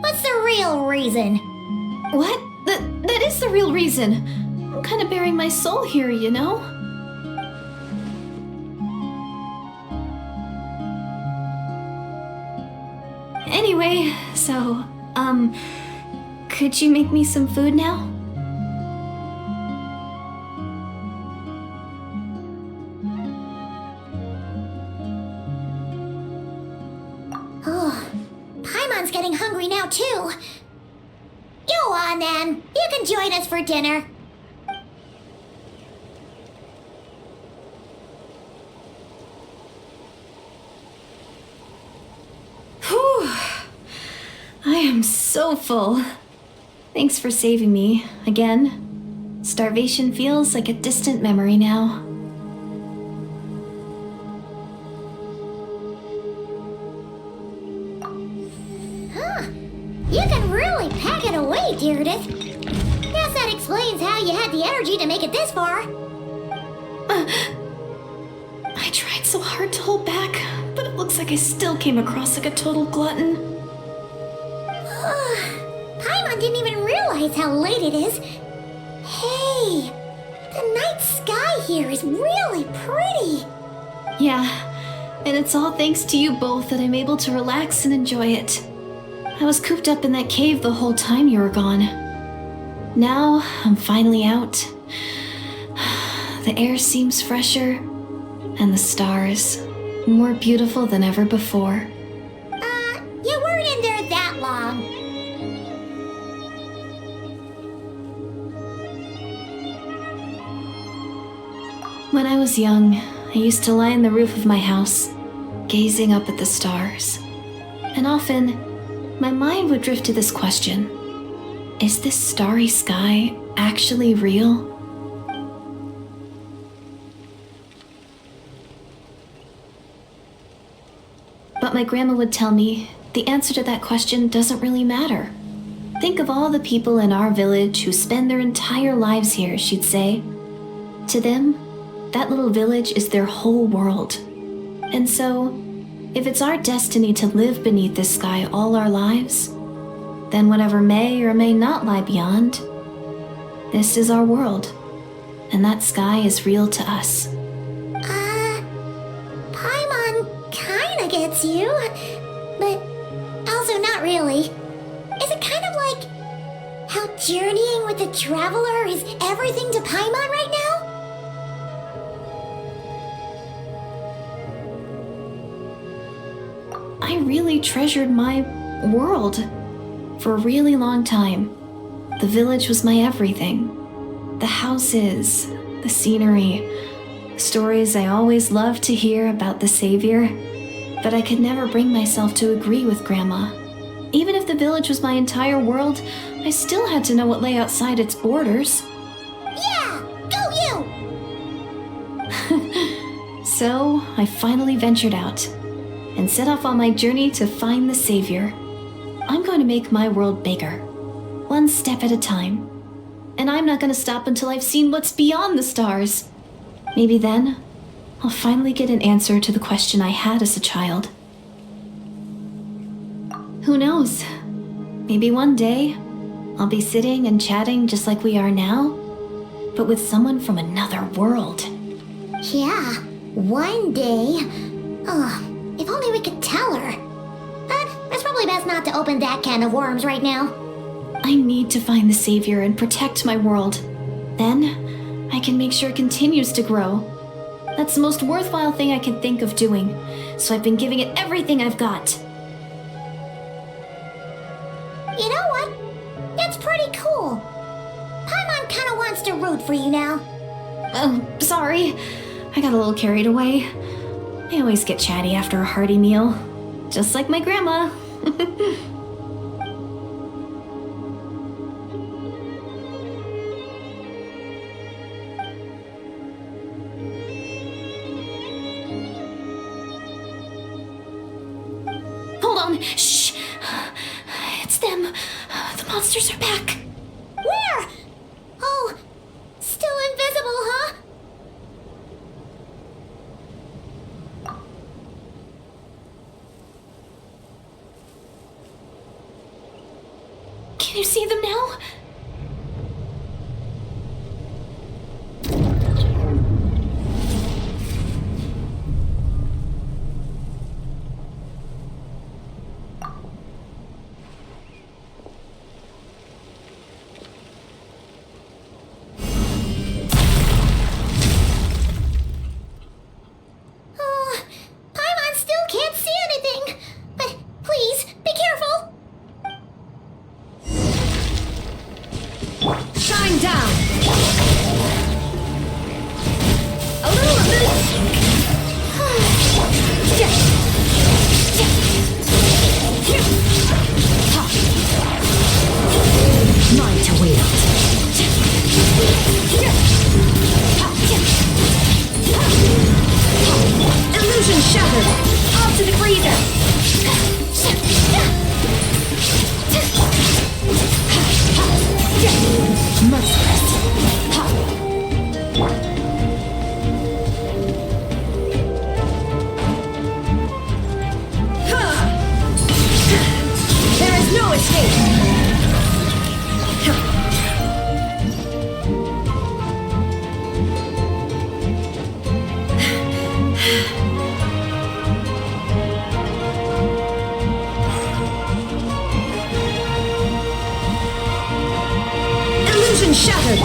What's the real reason? What? That is the real reason. I'm kind of bearing my soul here, you know? Anyway, so, could you make me some food now? Oh, Paimon's getting hungry now too. Go on then, you can join us for dinner. Whew. I am so full. Thanks for saving me, again. Starvation feels like a distant memory now. You can really pack it away, Deirdre. Guess that explains how you had the energy to make it this far. I tried so hard to hold back, but it looks like I still came across like a total glutton. Paimon didn't even realize how late it is. Hey, the night sky here is really pretty. Yeah, and it's all thanks to you both that I'm able to relax and enjoy it. I was cooped up in that cave the whole time you were gone. Now I'm finally out. The air seems fresher, and the stars more beautiful than ever before. You weren't in there that long. When I was young, I used to lie on the roof of my house, gazing up at the stars. And often, my mind would drift to this question: is this starry sky actually real? But my grandma would tell me the answer to that question doesn't really matter. Think of all the people in our village who spend their entire lives here, she'd say. To them, that little village is their whole world. And so, if it's our destiny to live beneath this sky all our lives, then whatever may or may not lie beyond, this is our world, and that sky is real to us. Paimon kinda gets you, but also not really. Is it kind of like how journeying with the Traveler is everything to Paimon right now? I really treasured my world for a really long time. The village was my everything. The houses, the scenery, stories I always loved to hear about the Savior. But I could never bring myself to agree with Grandma. Even if the village was my entire world, I still had to know what lay outside its borders. Yeah, go you! So I finally ventured out and set off on my journey to find the Savior. I'm going to make my world bigger, one step at a time. And I'm not going to stop until I've seen what's beyond the stars. Maybe then, I'll finally get an answer to the question I had as a child. Who knows? Maybe one day, I'll be sitting and chatting just like we are now, but with someone from another world. Yeah, one day. Oh, if only we could tell her. But it's probably best not to open that can of worms right now. I need to find the Savior and protect my world. Then, I can make sure it continues to grow. That's the most worthwhile thing I can think of doing, so I've been giving it everything I've got. You know what? That's pretty cool. Paimon kinda wants to root for you now. Oh, sorry. I got a little carried away. I always get chatty after a hearty meal. Just like my grandma. Hold on. Shh. It's them. The monsters are back. Where? Oh, still invisible, huh? Can you see them now? Oh, Paimon still can't see anything. But please, be careful. Shine down! A little of this. Mine to wield. Illusion shattered! Off to the freezer! There is no escape! Illusion shattered!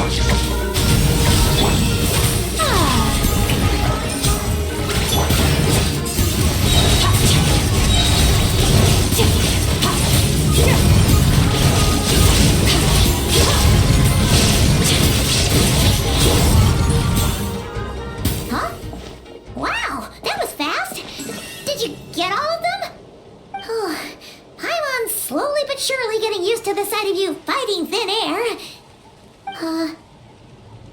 Huh? Wow, that was fast. Did you get all of them? Oh, Paimon's slowly but surely getting used to the sight of you fighting thin air.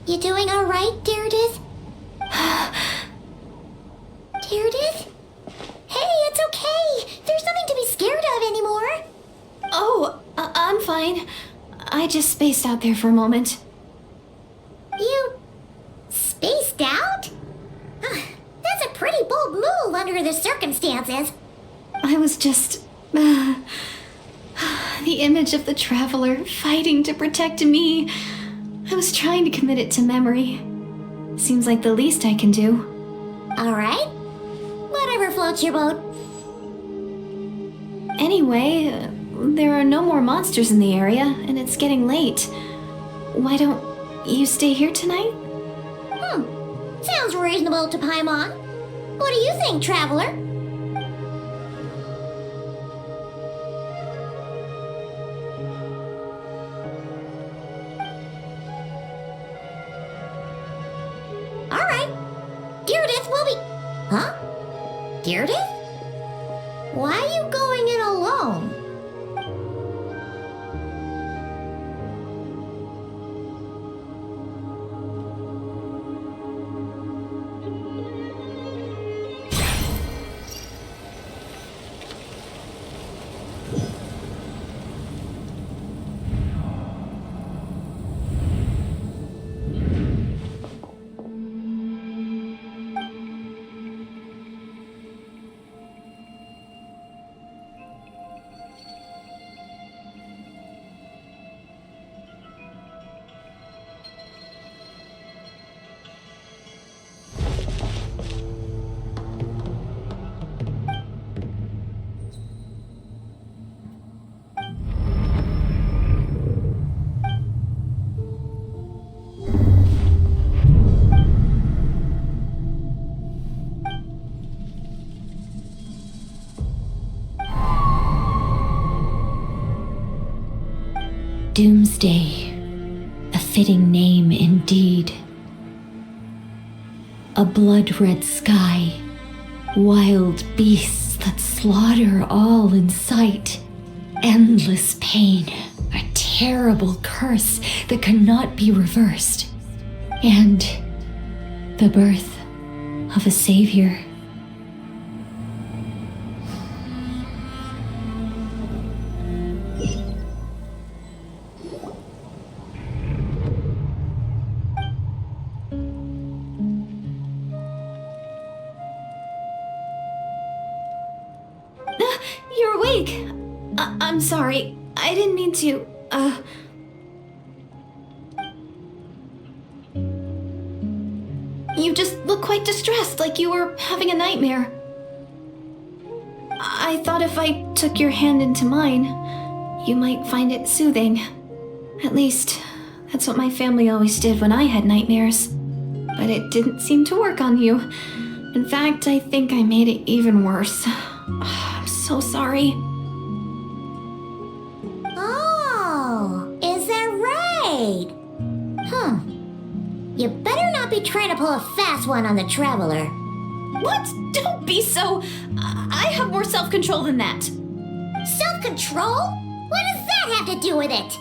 You doing all right, Deirdith? Deirdith? Hey, it's okay. There's nothing to be scared of anymore. Oh, I'm fine. I just spaced out there for a moment. You spaced out? That's a pretty bold move under the circumstances. I was just... the image of the traveler fighting to protect me. I was trying to commit it to memory. Seems like the least I can do. All right. Whatever floats your boat. Anyway, there are no more monsters in the area, and it's getting late. Why don't you stay here tonight? Sounds reasonable to Paimon. What do you think, traveler? All right. Deirdith will be... Huh? Deirdith? Why are you going in alone? Doomsday. A fitting name indeed. A blood-red sky. Wild beasts that slaughter all in sight. Endless pain. A terrible curse that cannot be reversed. And the birth of a savior. You're awake! I'm sorry. I didn't mean to, You just look quite distressed, like you were having a nightmare. I thought if I took your hand into mine, you might find it soothing. At least, that's what my family always did when I had nightmares. But it didn't seem to work on you. In fact, I think I made it even worse. I'm so sorry. Oh, is that right? You better not be trying to pull a fast one on the Traveler. What? Don't be so... I have more self-control than that. Self-control? What does that have to do with it?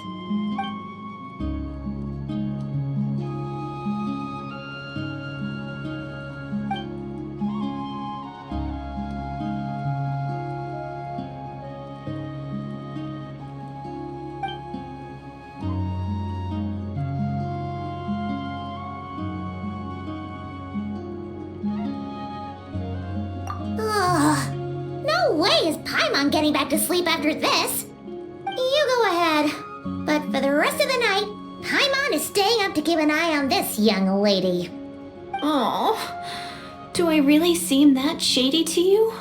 No way is Paimon getting back to sleep after this. You go ahead. But for the rest of the night, Paimon is staying up to keep an eye on this young lady. Oh, do I really seem that shady to you?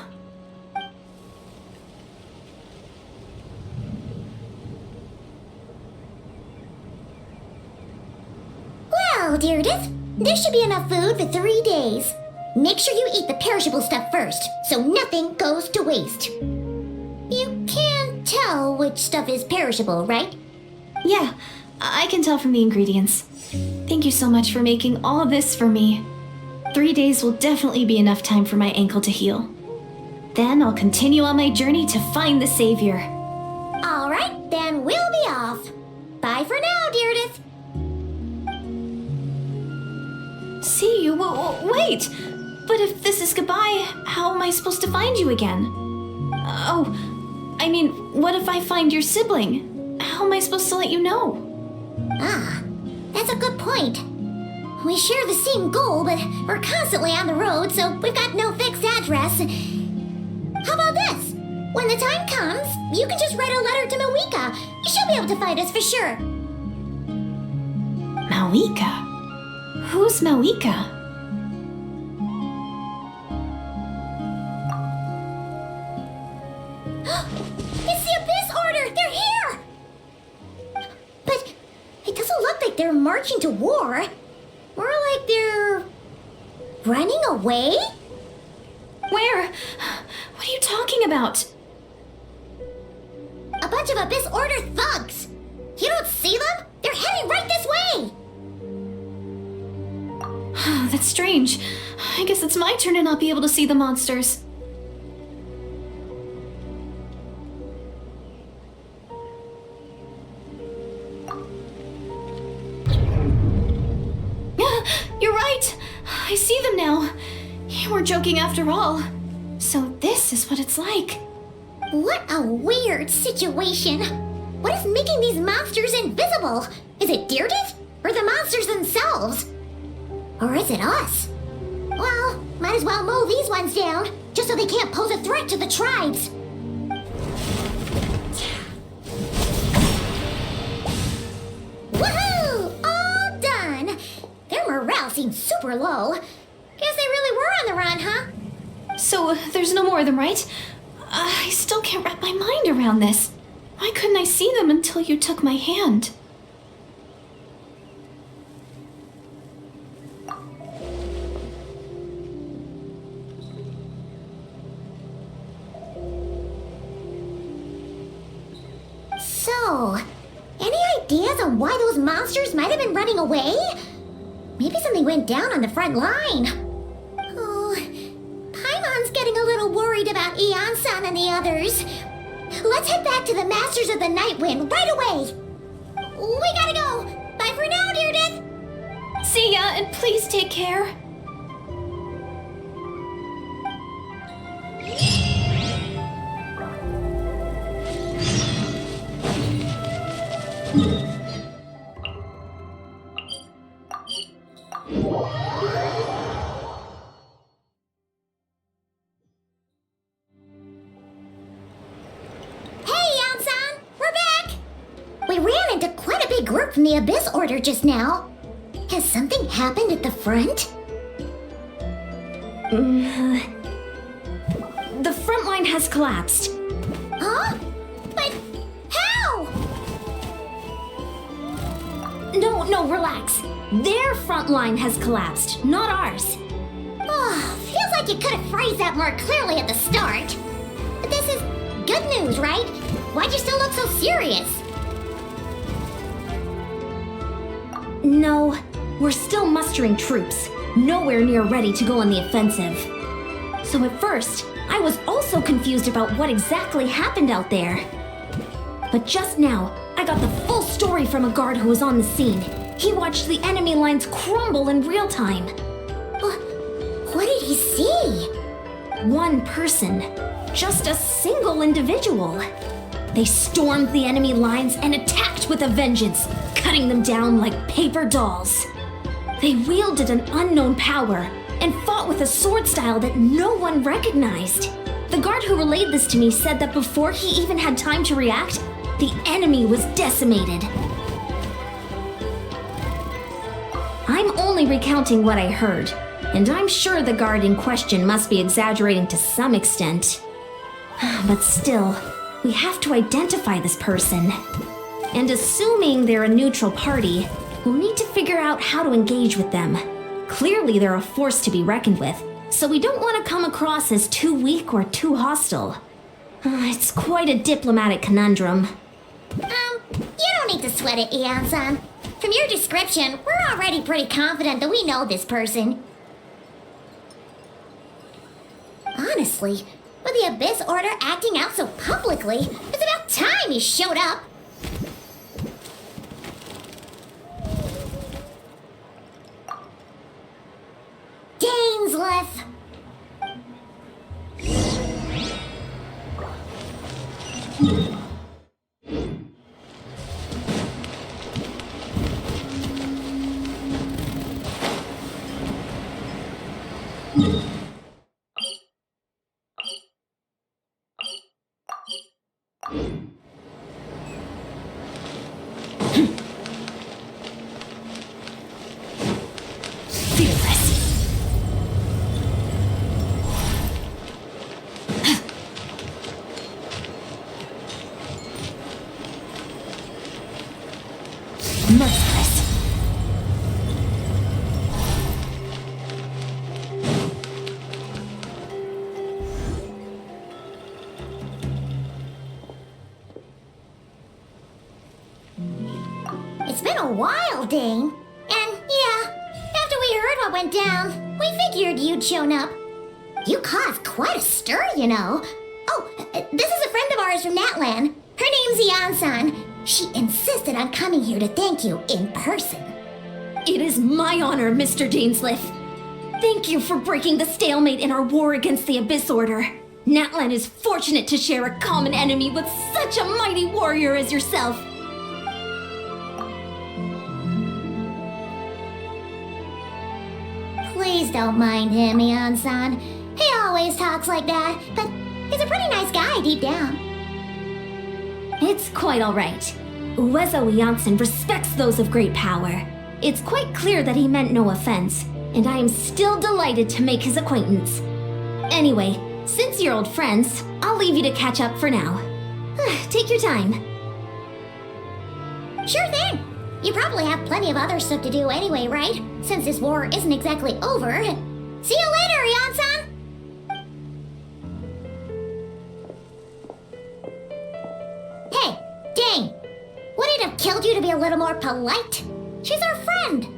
Well, Deirdre, there should be enough food for 3 days. Make sure you eat the perishable stuff first, so nothing goes to waste. You can tell which stuff is perishable, right? Yeah, I can tell from the ingredients. Thank you so much for making all this for me. 3 days will definitely be enough time for my ankle to heal. Then I'll continue on my journey to find the savior. All right, then we'll be off. Bye for now, Deirdre. See you? Wait! But if this is goodbye, how am I supposed to find you again? Oh, I mean, what if I find your sibling? How am I supposed to let you know? Ah, that's a good point. We share the same goal, but we're constantly on the road, so we've got no fixed address. How about this? When the time comes, you can just write a letter to Mawika. She'll be able to find us for sure. Mawika? Who's Mawika? It's the Abyss Order! They're here! But it doesn't look like they're marching to war. More like they're... running away? Where? What are you talking about? A bunch of Abyss Order thugs! You don't see them? They're heading right this way! That's strange. I guess it's my turn to not be able to see the monsters. You're right! I see them now. You weren't joking after all. So this is what it's like. What a weird situation. What is making these monsters invisible? Is it Deirdre? Or the monsters themselves? Or is it us? Well, might as well mow these ones down, just so they can't pose a threat to the tribes. Woohoo! All done! Their morale seems super low. Guess they really were on the run, huh? So there's no more of them, right? I still can't wrap my mind around this. Why couldn't I see them until you took my hand? So, any ideas on why those monsters might have been running away? Maybe something went down on the front line. Oh, Paimon's getting a little worried about Eon-san and the others. Let's head back to the Masters of the Night Wind right away. We gotta go. Bye for now, Deirdre. See ya, and please take care. Group from the Abyss Order just now. Has something happened at the front? The front line has collapsed. Huh? But how? No, relax. Their front line has collapsed, not ours. Oh, feels like you could have phrased that more clearly at the start. But this is good news, right? Why'd you still look so serious? No, we're still mustering troops, nowhere near ready to go on the offensive. So at first, I was also confused about what exactly happened out there. But just now, I got the full story from a guard who was on the scene. He watched the enemy lines crumble in real time. What did he see? One person, just a single individual. They stormed the enemy lines and attacked with a vengeance, cutting them down like paper dolls. They wielded an unknown power and fought with a sword style that no one recognized. The guard who relayed this to me said that before he even had time to react, the enemy was decimated. I'm only recounting what I heard, and I'm sure the guard in question must be exaggerating to some extent. But still, we have to identify this person. And assuming they're a neutral party, we'll need to figure out how to engage with them. Clearly they're a force to be reckoned with, so we don't want to come across as too weak or too hostile. It's quite a diplomatic conundrum. You don't need to sweat it, Eon-san. From your description, we're already pretty confident that we know this person. Honestly, with the Abyss Order acting out so publicly, it's about time he showed up. Gainsliff! It's been a while, Dane. And yeah, after we heard what went down, we figured you'd shown up. You caused quite a stir, you know. Oh, this is a friend of ours from Natlan. Her name's Eon-san. She insisted on coming here to thank you in person. It is my honor, Mr. Gainsliff. Thank you for breaking the stalemate in our war against the Abyss Order. Natlan is fortunate to share a common enemy with such a mighty warrior as yourself. Please don't mind him, Eon-san. He always talks like that, but he's a pretty nice guy deep down. It's quite all right. Uezo Janssen respects those of great power. It's quite clear that he meant no offense, and I am still delighted to make his acquaintance. Anyway, since you're old friends, I'll leave you to catch up for now. Take your time. Sure thing. You probably have plenty of other stuff to do anyway, right? Since this war isn't exactly over. See you later, Eon-san! Hey, Dane! What did have killed you to be a little more polite. She's our friend.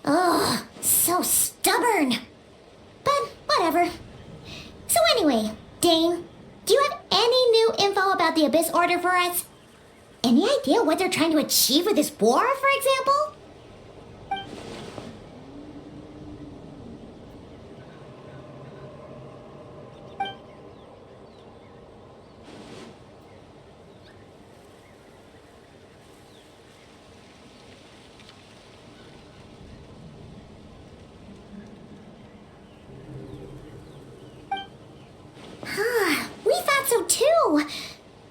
Ugh, so stubborn. But whatever. So anyway, Dane, do you have any new info about the Abyss Order for us? Any idea what they're trying to achieve with this war, for example? We thought so too.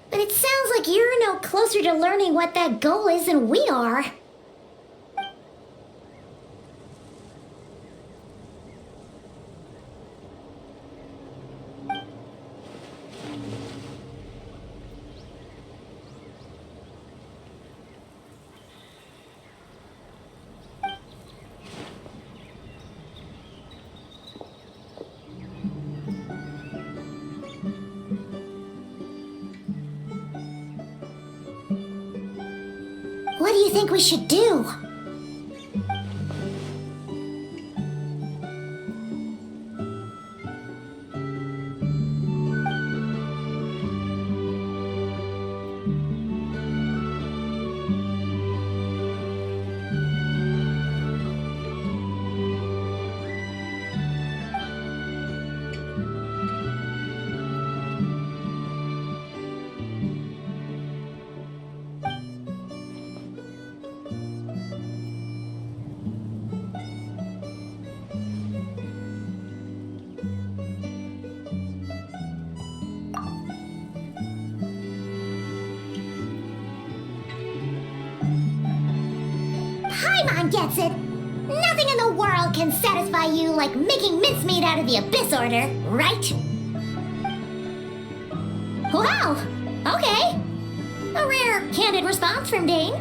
But it sounds like you're no closer to learning what that goal is than we are. What do you think we should do? Paimon gets it. Nothing in the world can satisfy you like making mincemeat out of the Abyss Order, right? Wow, okay. A rare, candid response from Dane.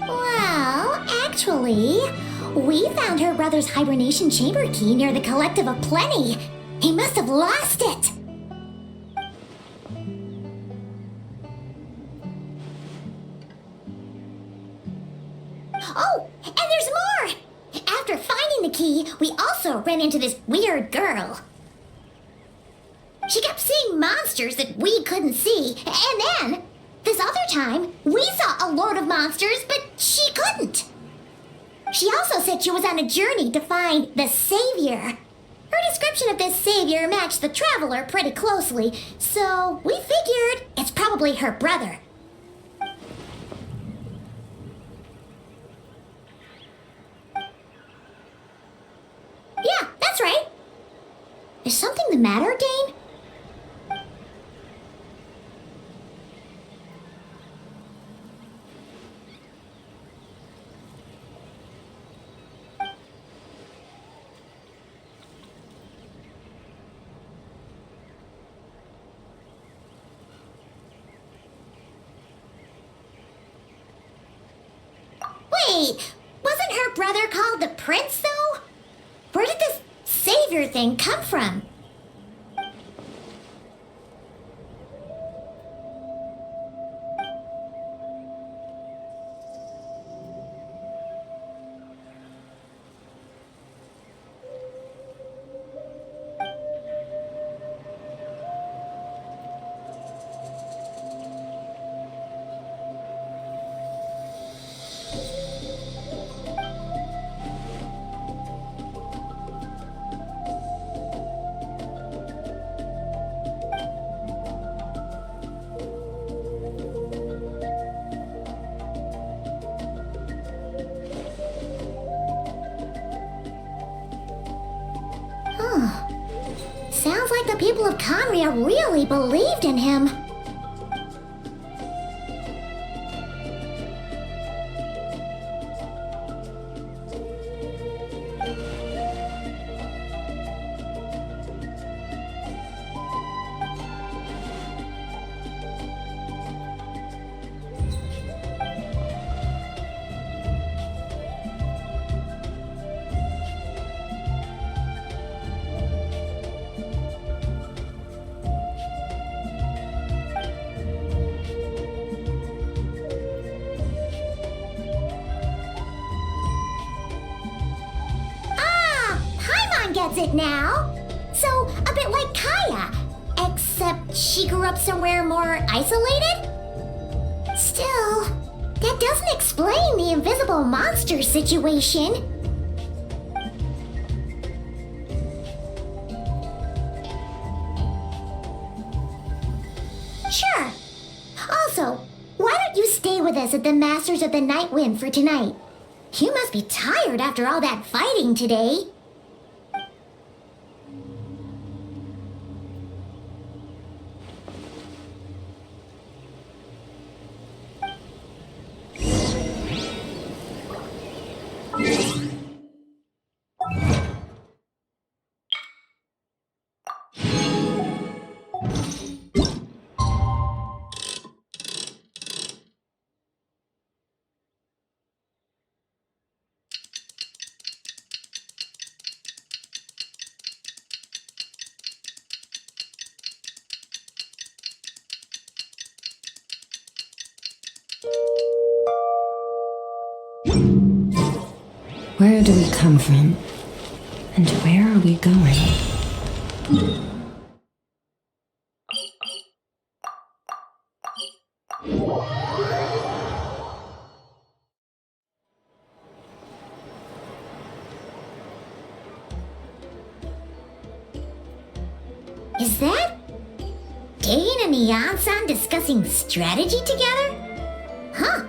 Well, actually, we found her brother's hibernation chamber key near the Collective of Plenty. He must have lost it. Oh, and there's more! After finding the key, we also ran into this weird girl. She kept seeing monsters that we couldn't see, and then, this other time, we saw a load of monsters, but she couldn't. She also said she was on a journey to find the Savior. Her description of this Savior matched the Traveler pretty closely, so we figured it's probably her brother. Yeah, that's right. Is something the matter, Dane? Wait, wasn't her brother called the Prince, though? Where did this Savior thing come from? Sounds like the people of Conria really believed in him. gets it now. So, a bit like Kaya, except she grew up somewhere more isolated? Still, that doesn't explain the invisible monster situation. Sure. Also, why don't you stay with us at the Masters of the Night Wind for tonight? You must be tired after all that fighting today. Where do we come from? And where are we going? Is that Dane and Neon-san discussing strategy together? Huh.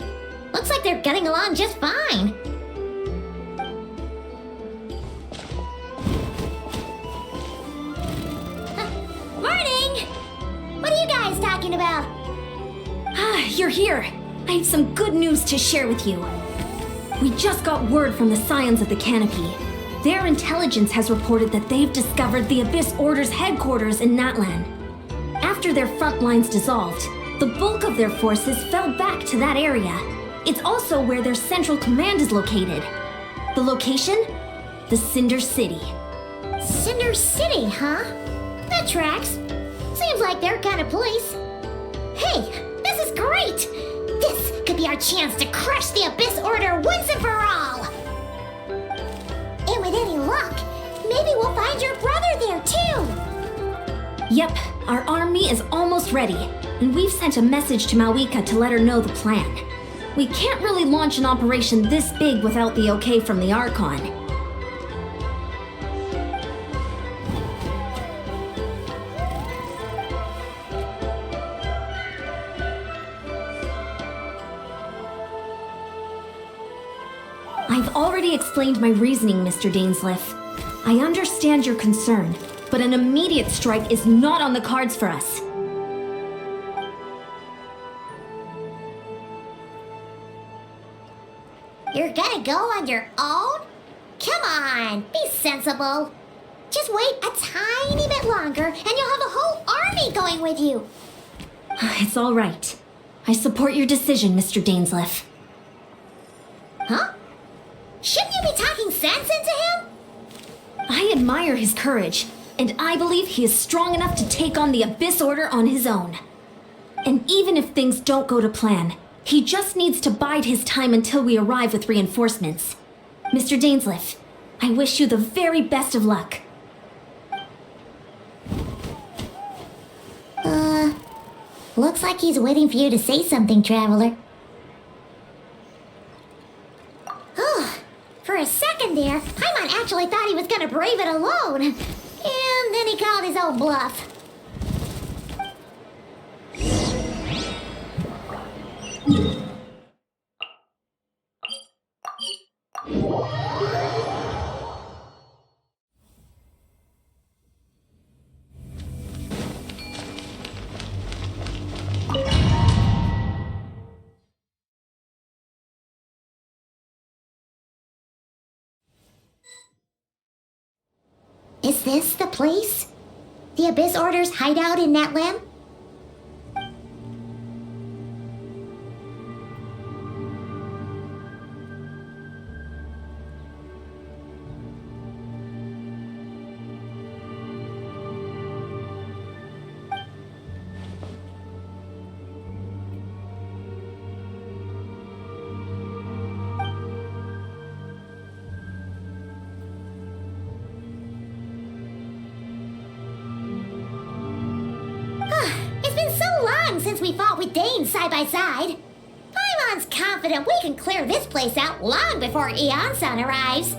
Looks like they're getting along just fine. Morning! What are you guys talking about? Ah, you're here. I have some good news to share with you. We just got word from the Scions of the Canopy. Their intelligence has reported that they've discovered the Abyss Order's headquarters in Natlan. After their front lines dissolved, the bulk of their forces fell back to that area. It's also where their central command is located. The location? The Cinder City. Cinder City, huh? That tracks. Seems like their kind of place. Hey, this is great! This could be our chance to crush the Abyss Order once and for all! And with any luck, maybe we'll find your brother there too! Yep, our army is almost ready, and we've sent a message to Malika to let her know the plan. We can't really launch an operation this big without the okay from the Archon. I've already explained my reasoning, Mr. Dainsleif. I understand your concern, but an immediate strike is not on the cards for us. You're gonna go on your own? Come on, be sensible. Just wait a tiny bit longer and you'll have a whole army going with you. It's all right. I support your decision, Mr. Dainsleif. Huh? Shouldn't you be talking sense into him? I admire his courage, and I believe he is strong enough to take on the Abyss Order on his own. And even if things don't go to plan, he just needs to bide his time until we arrive with reinforcements. Mr. Dainsleif, I wish you the very best of luck. Looks like he's waiting for you to say something, Traveler. For a second there, Paimon actually thought he was gonna brave it alone. And then he called his own bluff. Is this the place? The Abyss Order's hideout in Natlan? long since we fought with Dane side by side. Paimon's confident we can clear this place out long before Eon-san arrives.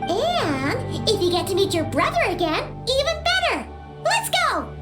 And if you get to meet your brother again, even better. Let's go!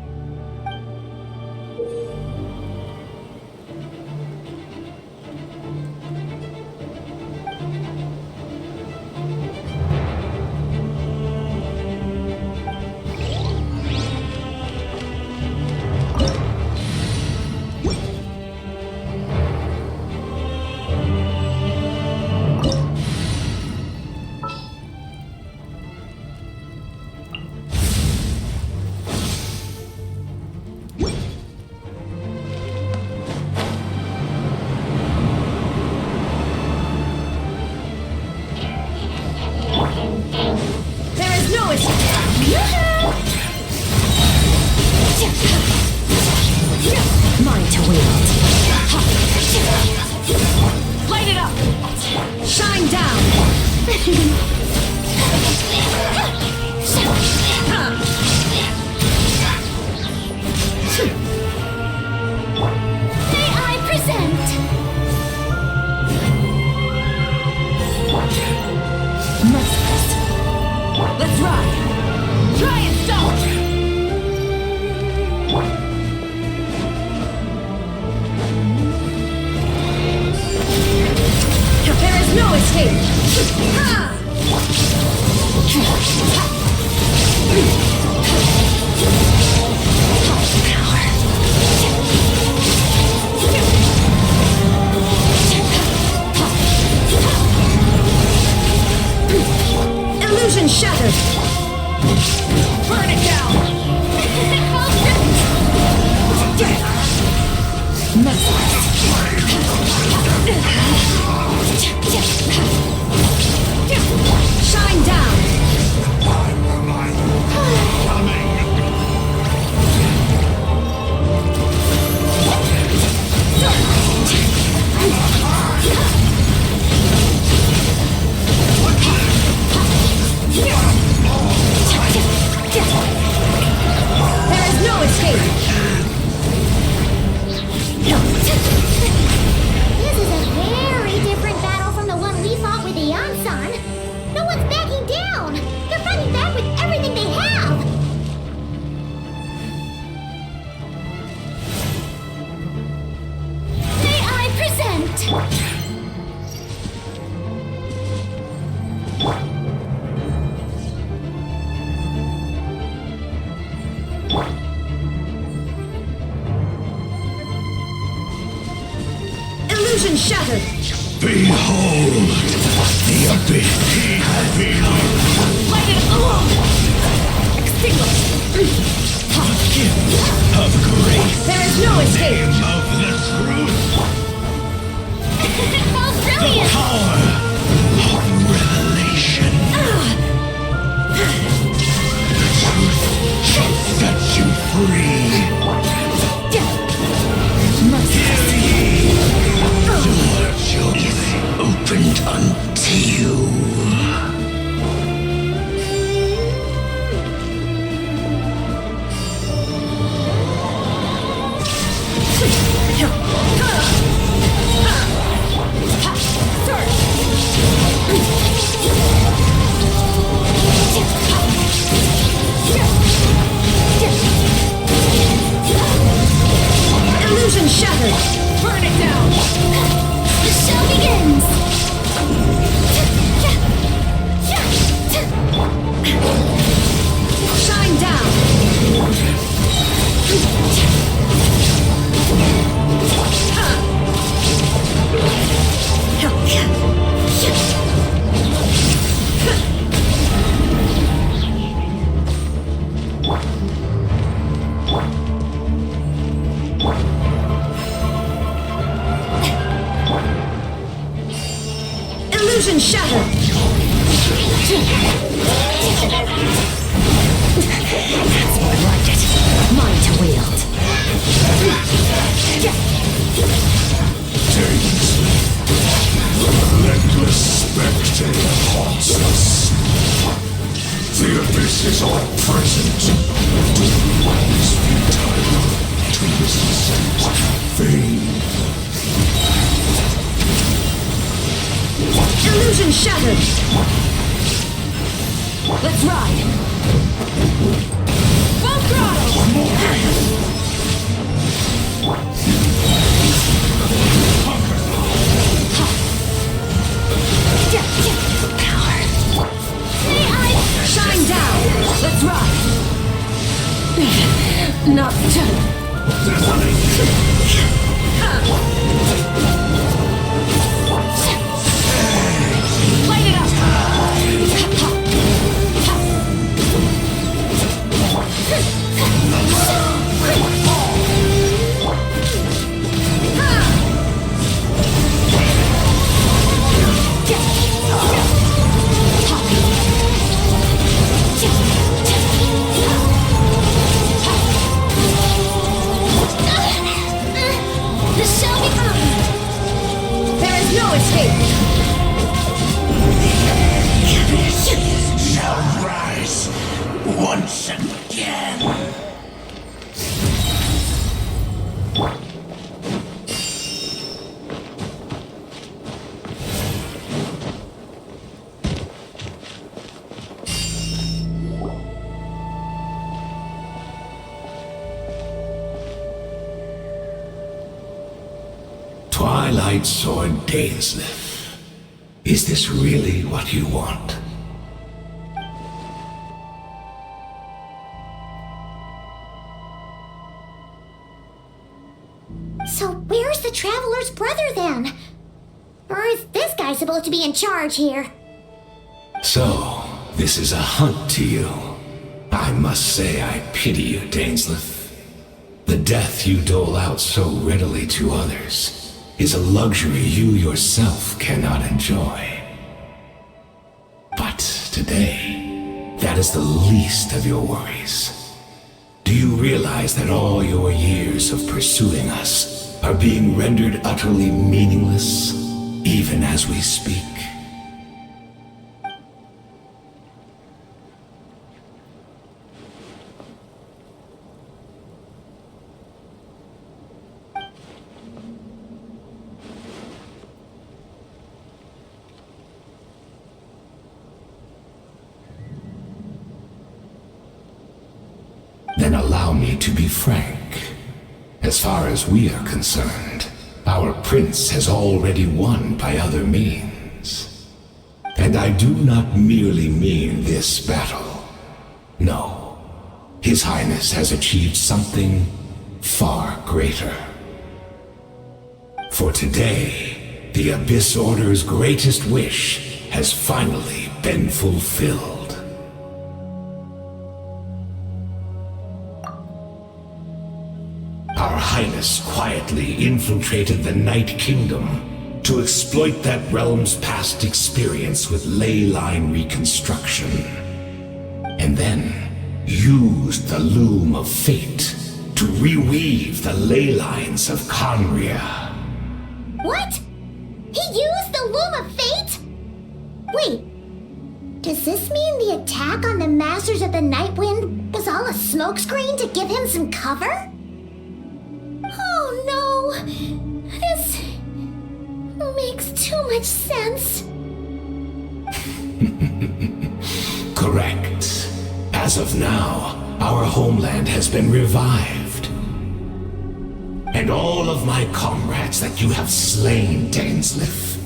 Mine to wield. Light it up! Shine down! May I present? Merciless. Let's ride! Try and stop! There is no escape! Illusion shattered! Burn it down! Shine down! There is no escape! This is a very different battle from the one we fought with Eon-san. No one's backing down. They're fighting back with everything they have. May I present? Illusion shattered! Behold, the abyss has become Light it alone! Extinguish! gift of grace, There is no escape! of the truth, How brilliant! power of revelation. The truth shall set you free. Door is opened unto you. Illusion shattered! Burn it down! The show begins! Shine down! Illusion shattered! That's more like it. Mine to wield. Days, relentless spectre haunts us. The abyss is all present. What is futile to Illusion shattered! Let's ride! Full throttle! Power! May I shine down! Let's ride! Not light it up! The show me on! There is no escape! Shall rise once again. Twilight Sword Dainsleif. Is this really what you want? So where's the Traveler's brother then? Or is this guy supposed to be in charge here? So, this is a hunt to you. I must say I pity you, Dainsleif. The death you dole out so readily to others is a luxury you yourself cannot enjoy. But today, that is the least of your worries. Do you realize that all your years of pursuing us are being rendered utterly meaningless, even as we speak? Then allow me to be frank. As far as we are concerned, our prince has already won by other means. And I do not merely mean this battle. No, His Highness has achieved something far greater. For today, the Abyss Order's greatest wish has finally been fulfilled. Our Highness quietly infiltrated the Night Kingdom to exploit that realm's past experience with ley line reconstruction. And then used the Loom of Fate to reweave the ley lines of Conria. What? He used the Loom of Fate? Wait, does this mean the attack on the Masters of the Nightwind was all a smokescreen to give him some cover? Oh no! This makes too much sense. Correct. As of now, our homeland has been revived. And all of my comrades that you have slain, Dainsleif,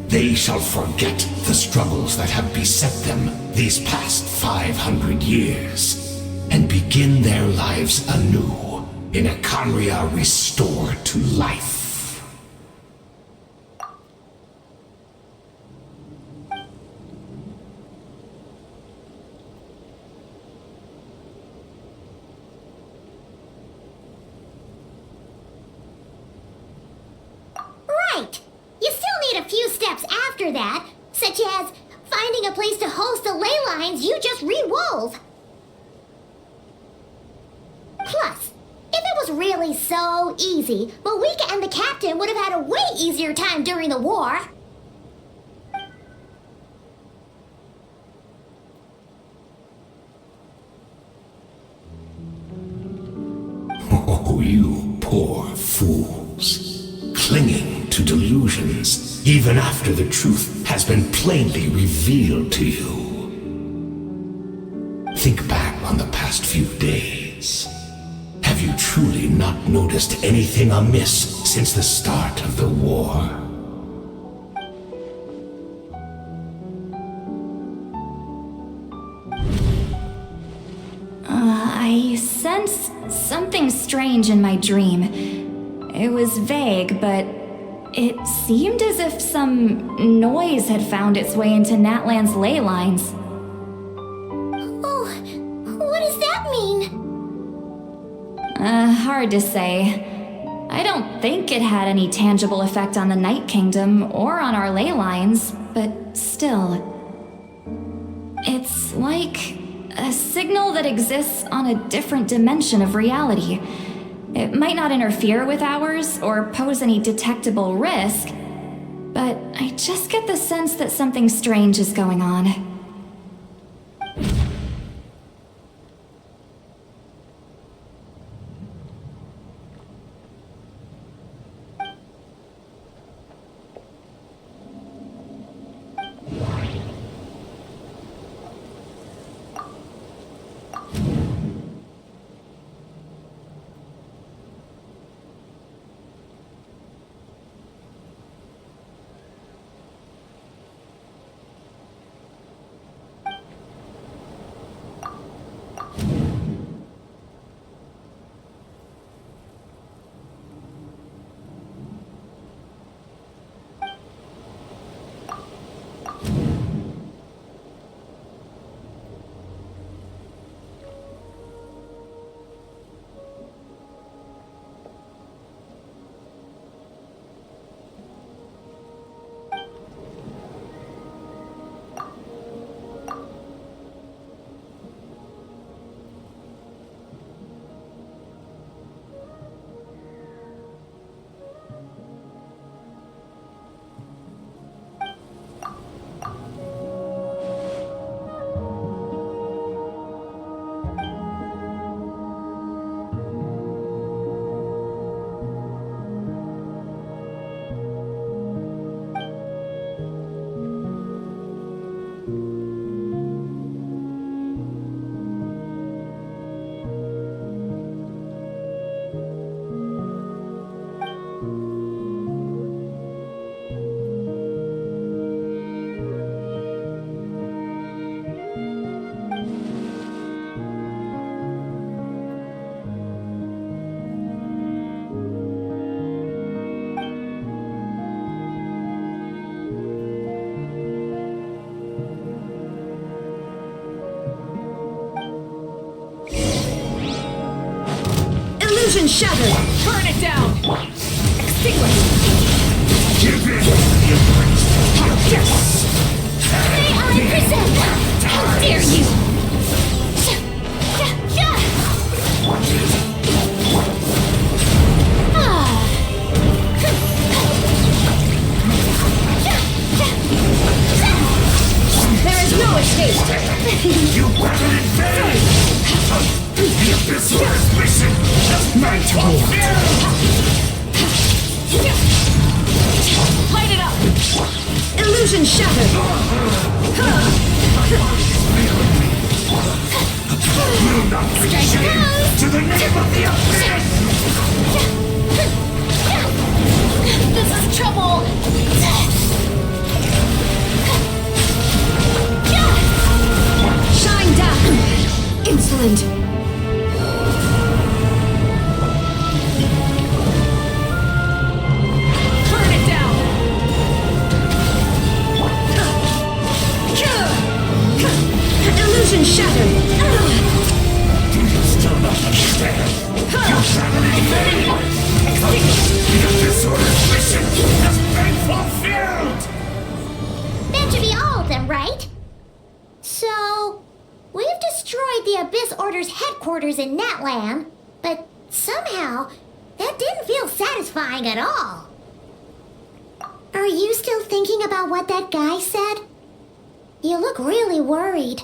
they shall forget the struggles that have beset them these past 500 years, and begin their lives anew in a Conria restored to life. Right! You still need a few steps after that, such as finding a place to host the ley lines you just re-wove. Plus, if it was really so easy, Malika and the captain would have had a way easier time during the war. Oh, you Poor fools, clinging to delusions even after the truth has been plainly revealed to you. Think back on the past few days. Have you truly not noticed anything amiss since the start of the war? I sensed something strange in my dream. It was vague, but it seemed as if some noise had found its way into Natlan's ley lines. Oh, what does that mean? Hard to say. I don't think it had any tangible effect on the Night Kingdom or on our ley lines, but still. It's like a signal that exists on a different dimension of reality. It might not interfere with ours or pose any detectable risk, but I just get the sense that something strange is going on. Illusion shattered! Burn it down! Extinguish! Give in the embrace. Yes! May I present? How dare you! There is no escape! You weapon invade! The Abyss Order's mission has been fulfilled! Light it up! Illusion shattered! Will not bring shame to the name of the Abyss! This is trouble! Shine down! Insolent! Illusion shattered! Do you still not understand? You cannot invade! The Abyss Order's mission has been fulfilled! That should be all of them, right? So, we've destroyed the Abyss Order's headquarters in Natlan, but somehow, that didn't feel satisfying at all. Are you still thinking about what that guy said? You look really worried.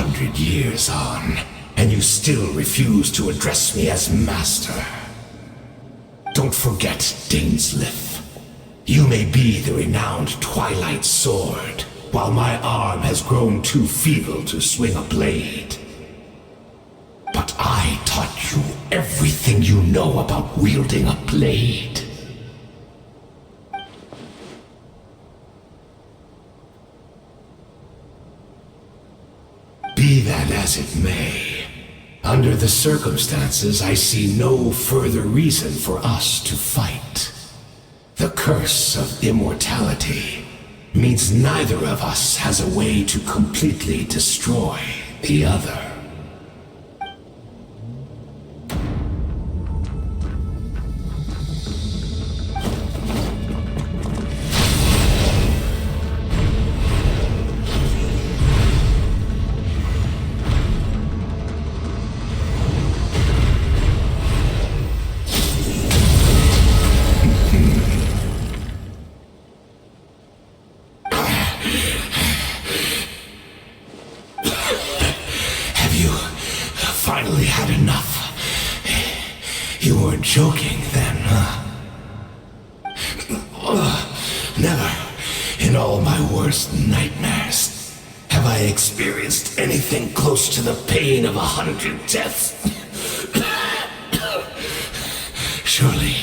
100 years on, and you still refuse to address me as master. Don't forget, Dainsleif. You may be the renowned Twilight Sword, while my arm has grown too feeble to swing a blade. But I taught you everything you know about wielding a blade. Be that as it may, under the circumstances, I see no further reason for us to fight. The curse of immortality means neither of us has a way to completely destroy the other. Finally had enough. You weren't joking then, huh? Never, in all my worst nightmares, have I experienced anything close to the pain of 100 deaths. Surely,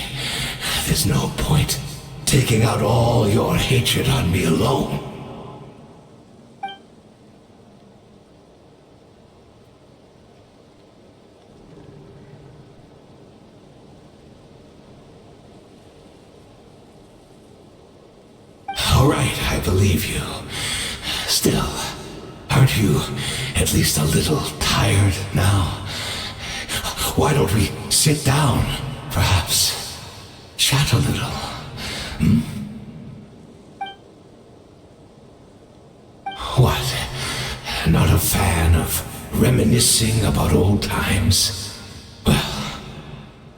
there's no point taking out all your hatred on me alone. All right, I believe you. Still, aren't you at least a little tired now? Why don't we sit down, perhaps? Chat a little. What? Not a fan of reminiscing about old times? Well,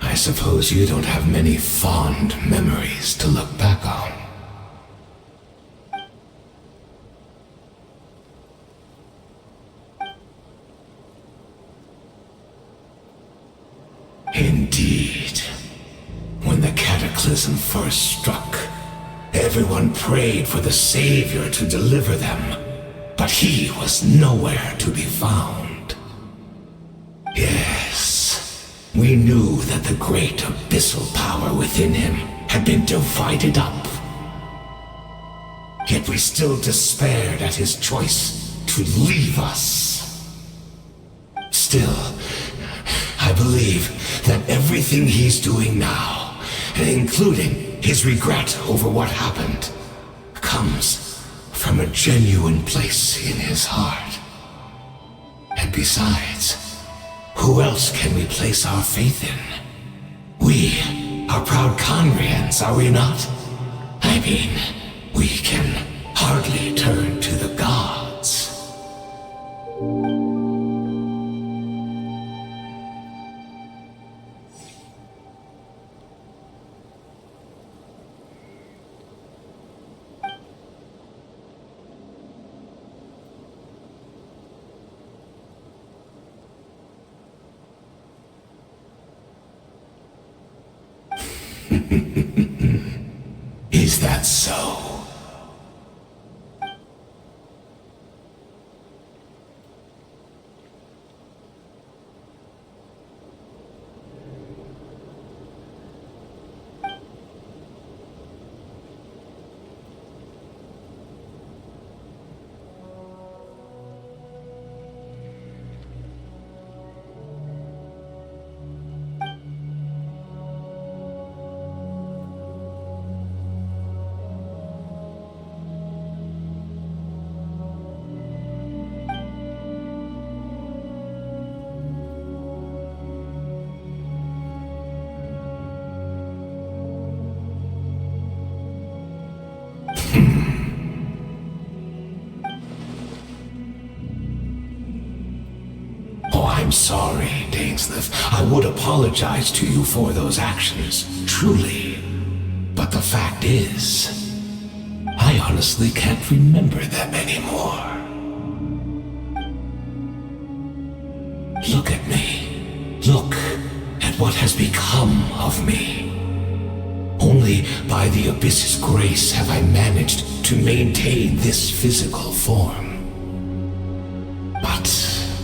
I suppose you don't have many fond memories to look back on. Indeed. When the cataclysm first struck, everyone prayed for the Savior to deliver them, but he was nowhere to be found. Yes, we knew that the great abyssal power within him had been divided up. Yet we still despaired at his choice to leave us. Still, I believe that everything he's doing now, including his regret over what happened, comes from a genuine place in his heart. And besides, who else can we place our faith in? We are proud Conrians, are we not? I mean, we can hardly turn to the gods. Is that so? I'm sorry, Dainsleif. I would apologize to you for those actions, truly. But the fact is, I honestly can't remember them anymore. Look at me. Look at what has become of me. Only by the Abyss's grace have I managed to maintain this physical form. But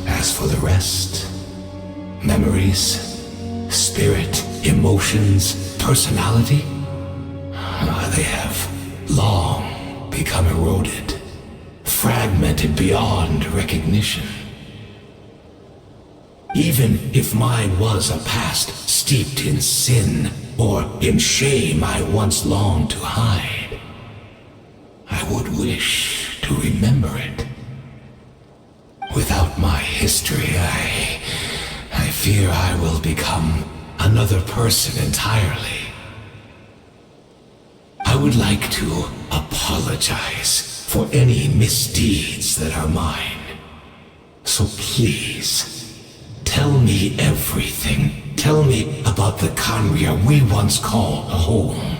as for the rest, memories, spirit, emotions, personality, they have long become eroded, fragmented beyond recognition. Even if mine was a past steeped in sin or in shame I once longed to hide, I would wish to remember it. Without my history, I fear I will become another person entirely. I would like to apologize for any misdeeds that are mine. So please, tell me everything. Tell me about the Khaenri'ah we once called home.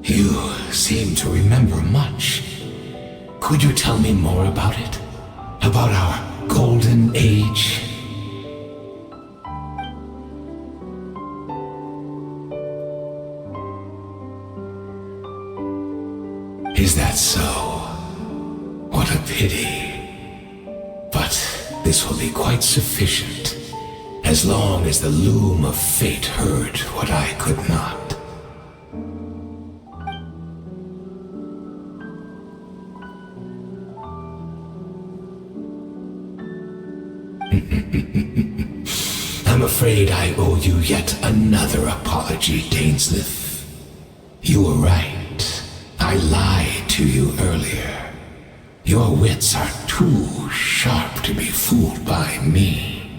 You seem to remember much. Could you tell me more about it? About our golden age? Is that so? What a pity. But this will be quite sufficient, as long as the loom of fate heard what I could not. I'm afraid I owe you yet another apology, Dainsleif. You were right. I lied to you earlier. Your wits are too sharp to be fooled by me.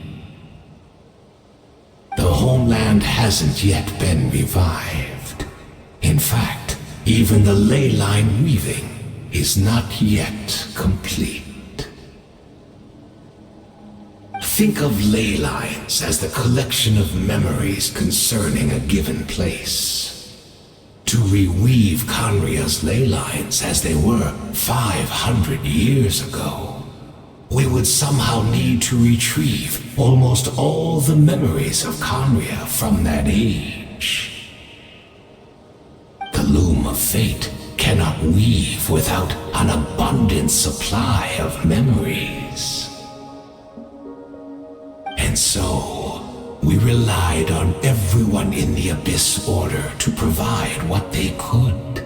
The homeland hasn't yet been revived. In fact, even the ley line weaving is not yet complete. Think of ley lines as the collection of memories concerning a given place. To reweave Khaenri'ah's ley lines as they were 500 years ago, we would somehow need to retrieve almost all the memories of Khaenri'ah from that age. The loom of fate cannot weave without an abundant supply of memories. And so, we relied on everyone in the Abyss Order to provide what they could.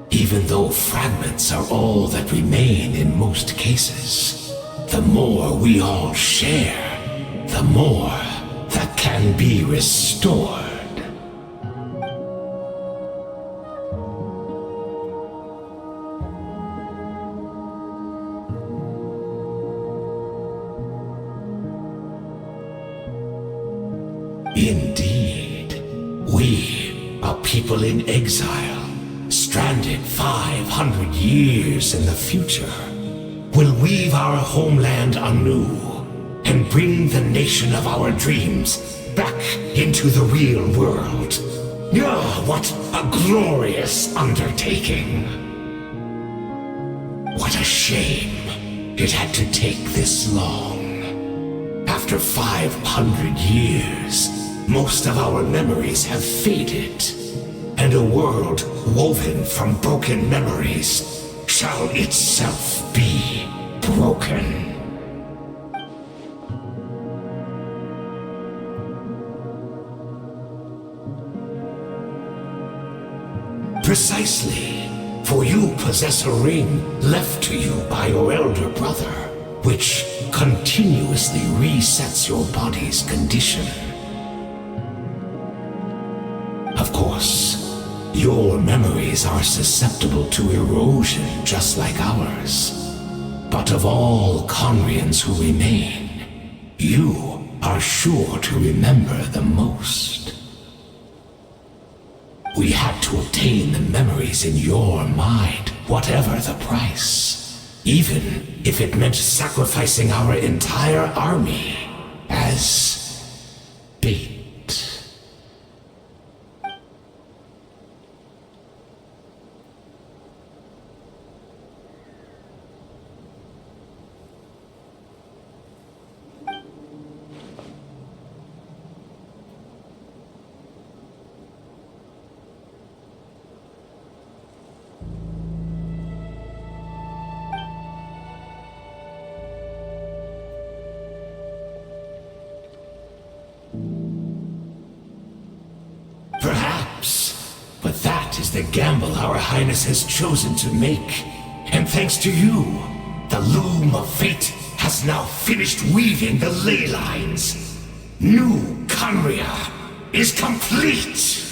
Even though fragments are all that remain in most cases, the more we all share, the more that can be restored. Indeed, we, a people in exile, stranded 500 years in the future, will weave our homeland anew and bring the nation of our dreams back into the real world. Ah, what a glorious undertaking! What a shame it had to take this long. After 500 years, most of our memories have faded, and a world woven from broken memories shall itself be broken. Precisely, for you possess a ring left to you by your elder brother, which continuously resets your body's condition. Of course, your memories are susceptible to erosion just like ours. But of all Khaenri'ahs who remain, you are sure to remember the most. We had to obtain the memories in your mind, whatever the price. Even if it meant sacrificing our entire army as bait. Perhaps, but that is the gamble our Highness has chosen to make. And thanks to you, the loom of fate has now finished weaving the ley lines. New Conria is complete!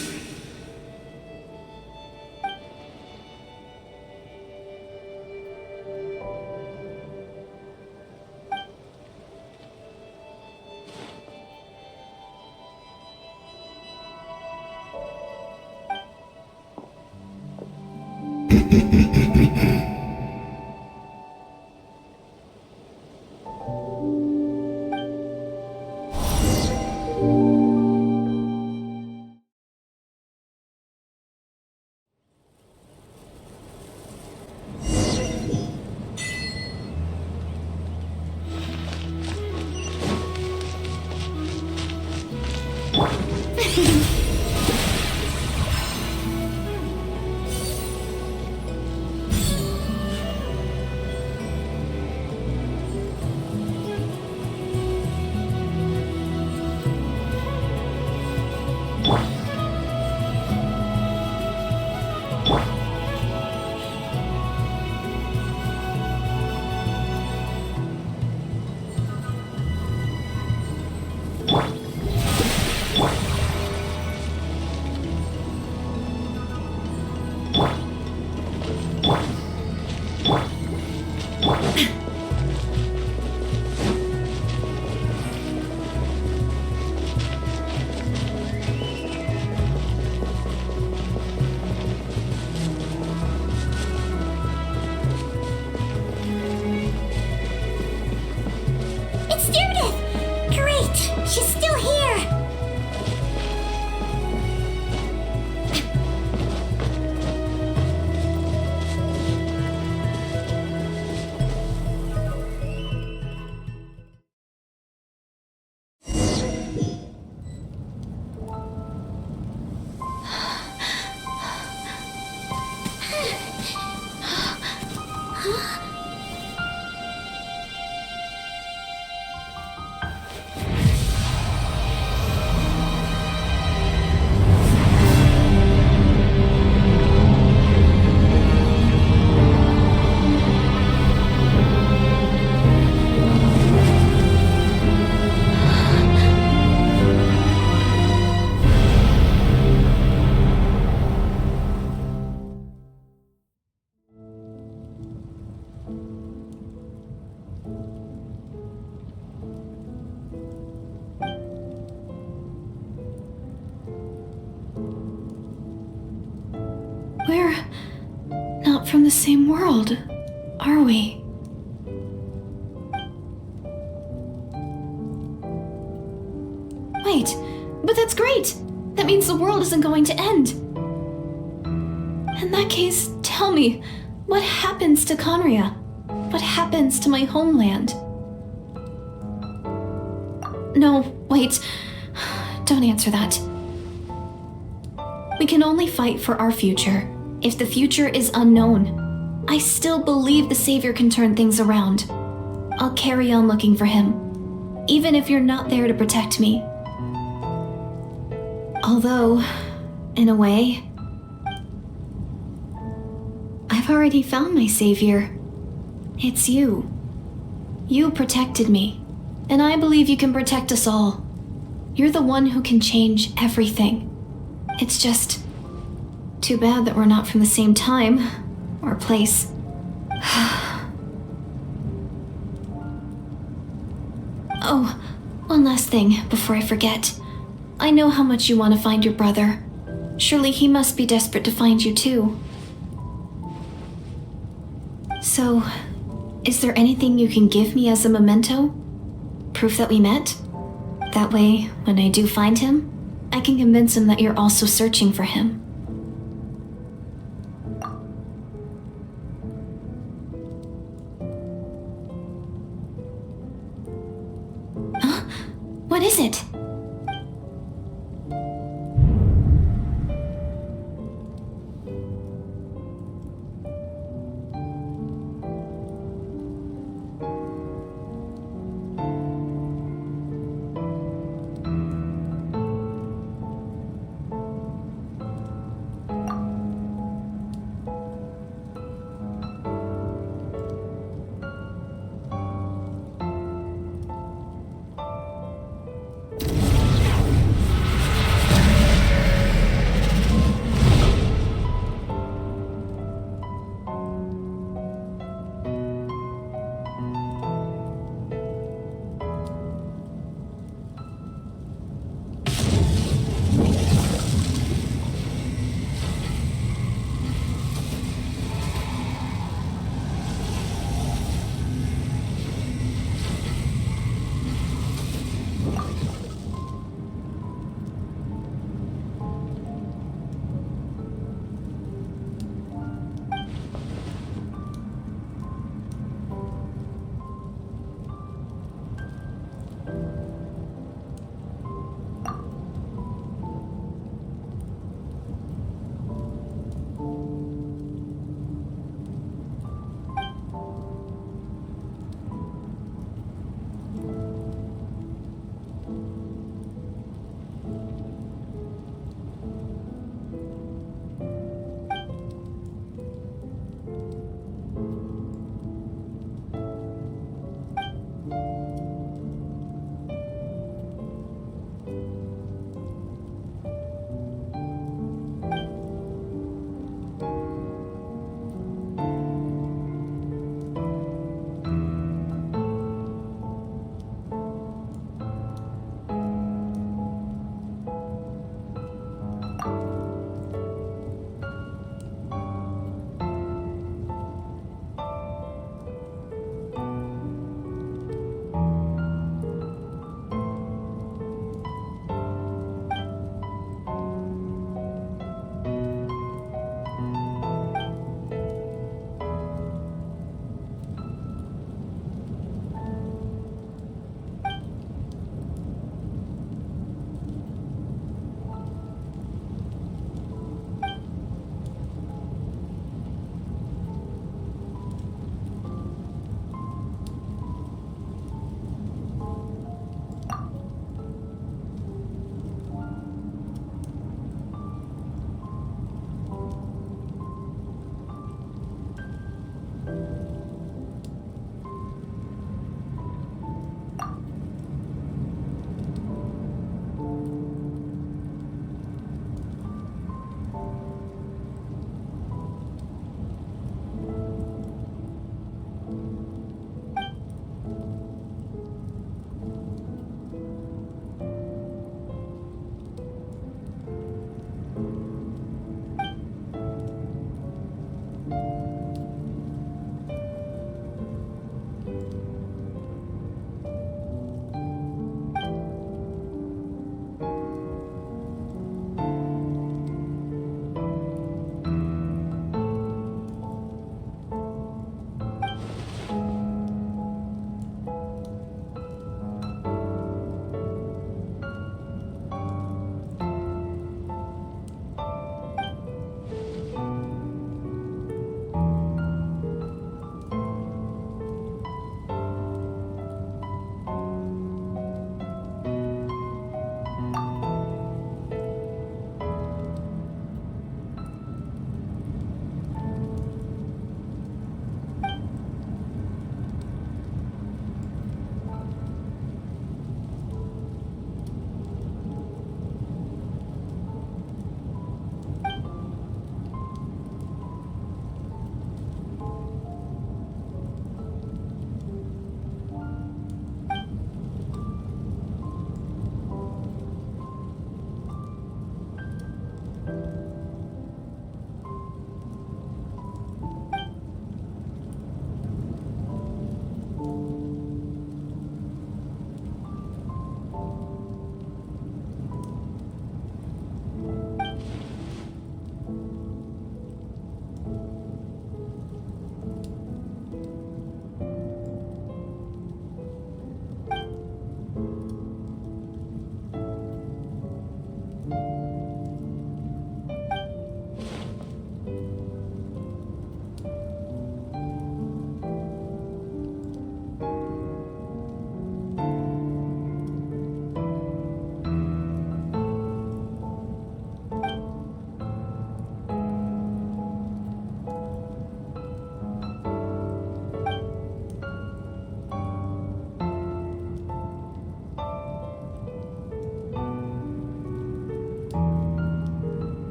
She's still here! We're not from the same world, are we? Wait, but that's great! That means the world isn't going to end. In that case, tell me, what happens to Conria? What happens to my homeland? No, wait. Don't answer that. We can only fight for our future. If the future is unknown, I still believe the Savior can turn things around. I'll carry on looking for him, even if you're not there to protect me. Although, in a way, I've already found my Savior. It's you. You protected me, and I believe you can protect us all. You're the one who can change everything. It's just too bad that we're not from the same time or place. Oh, One last thing before I forget. I know how much you want to find your brother. Surely he must be desperate to find you too. So, is there anything you can give me as a memento? Proof that we met? That way, when I do find him, I can convince him that you're also searching for him. Huh? What is it?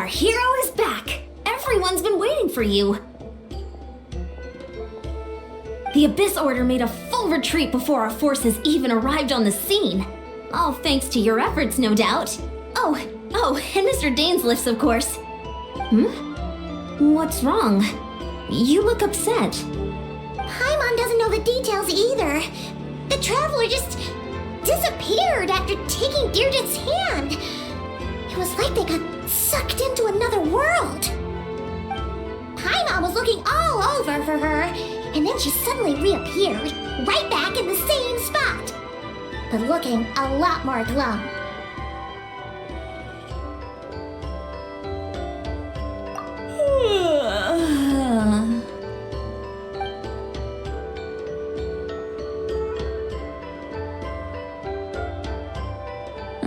Our hero is back! Everyone's been waiting for you! The Abyss Order made a full retreat before our forces even arrived on the scene. All thanks to your efforts, no doubt. Oh, and Mr. Dainsliff's, of course. What's wrong? You look upset. Paimon doesn't know the details either. The traveler just disappeared after taking Deirdre's hand. It was like they got sucked into another world. Paimon was looking all over for her, and then she suddenly reappeared, right back in the same spot, but looking a lot more glum.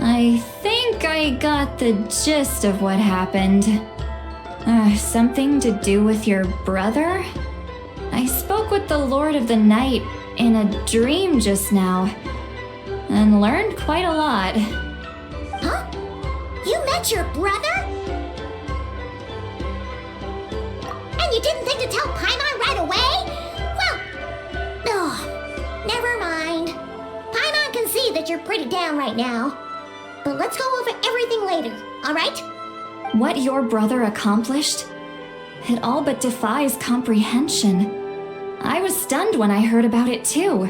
I think I got the gist of what happened. Something to do with your brother? I spoke with the Lord of the Night in a dream just now, and learned quite a lot. Huh? You met your brother? And you didn't think to tell Paimon right away? Well, never mind. Paimon can see that you're pretty down right now. But let's go over everything later, alright? What your brother accomplished? It all but defies comprehension. I was stunned when I heard about it too.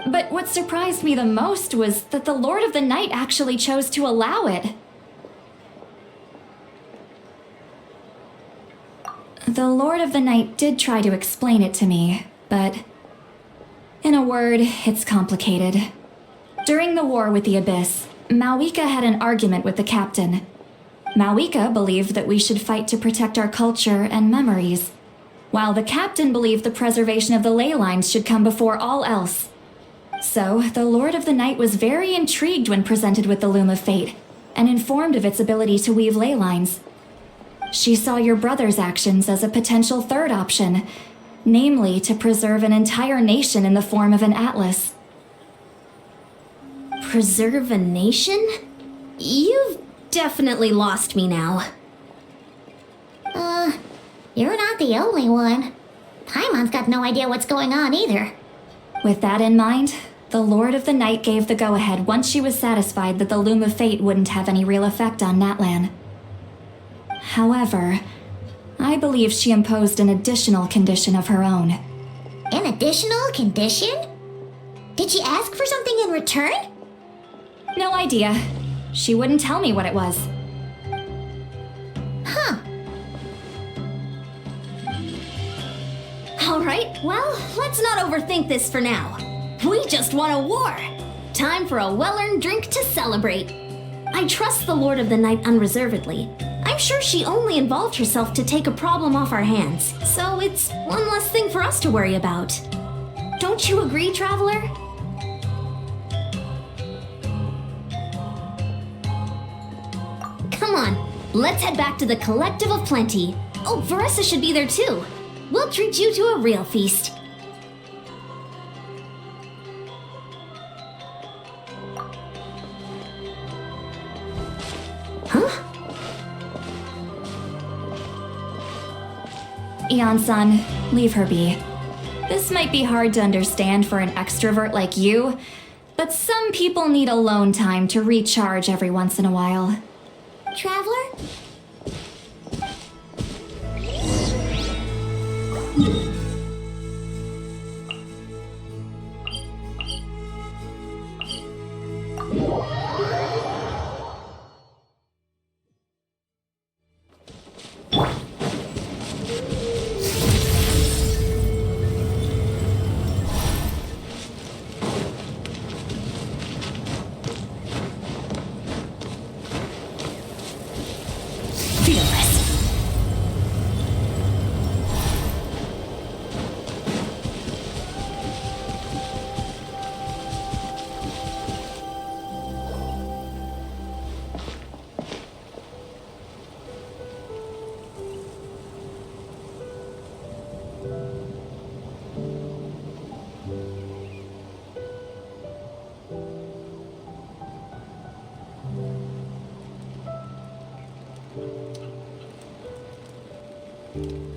But what surprised me the most was that the Lord of the Night actually chose to allow it. The Lord of the Night did try to explain it to me, but in a word, it's complicated. During the war with the Abyss, Malwika had an argument with the captain. Malwika believed that we should fight to protect our culture and memories, while the captain believed the preservation of the ley lines should come before all else. So, the Lord of the Night was very intrigued when presented with the Loom of Fate, and informed of its ability to weave ley lines. She saw your brother's actions as a potential third option, namely to preserve an entire nation in the form of an atlas. Preserve a nation? You've definitely lost me now. You're not the only one. Paimon's got no idea what's going on either. With that in mind, the Lord of the Night gave the go-ahead once she was satisfied that the Loom of Fate wouldn't have any real effect on Natlan. However, I believe she imposed an additional condition of her own. An additional condition? Did she ask for something in return? No idea. She wouldn't tell me what it was. Huh. Alright, well, let's not overthink this for now. We just won a war! Time for a well-earned drink to celebrate. I trust the Lord of the Night unreservedly. I'm sure she only involved herself to take a problem off our hands, so it's one less thing for us to worry about. Don't you agree, Traveler? Come on, let's head back to the Collective of Plenty. Oh, Varessa should be there too. We'll treat you to a real feast. Huh? Eon-san, leave her be. This might be hard to understand for an extrovert like you, but some people need alone time to recharge every once in a while. Traveler? Huh.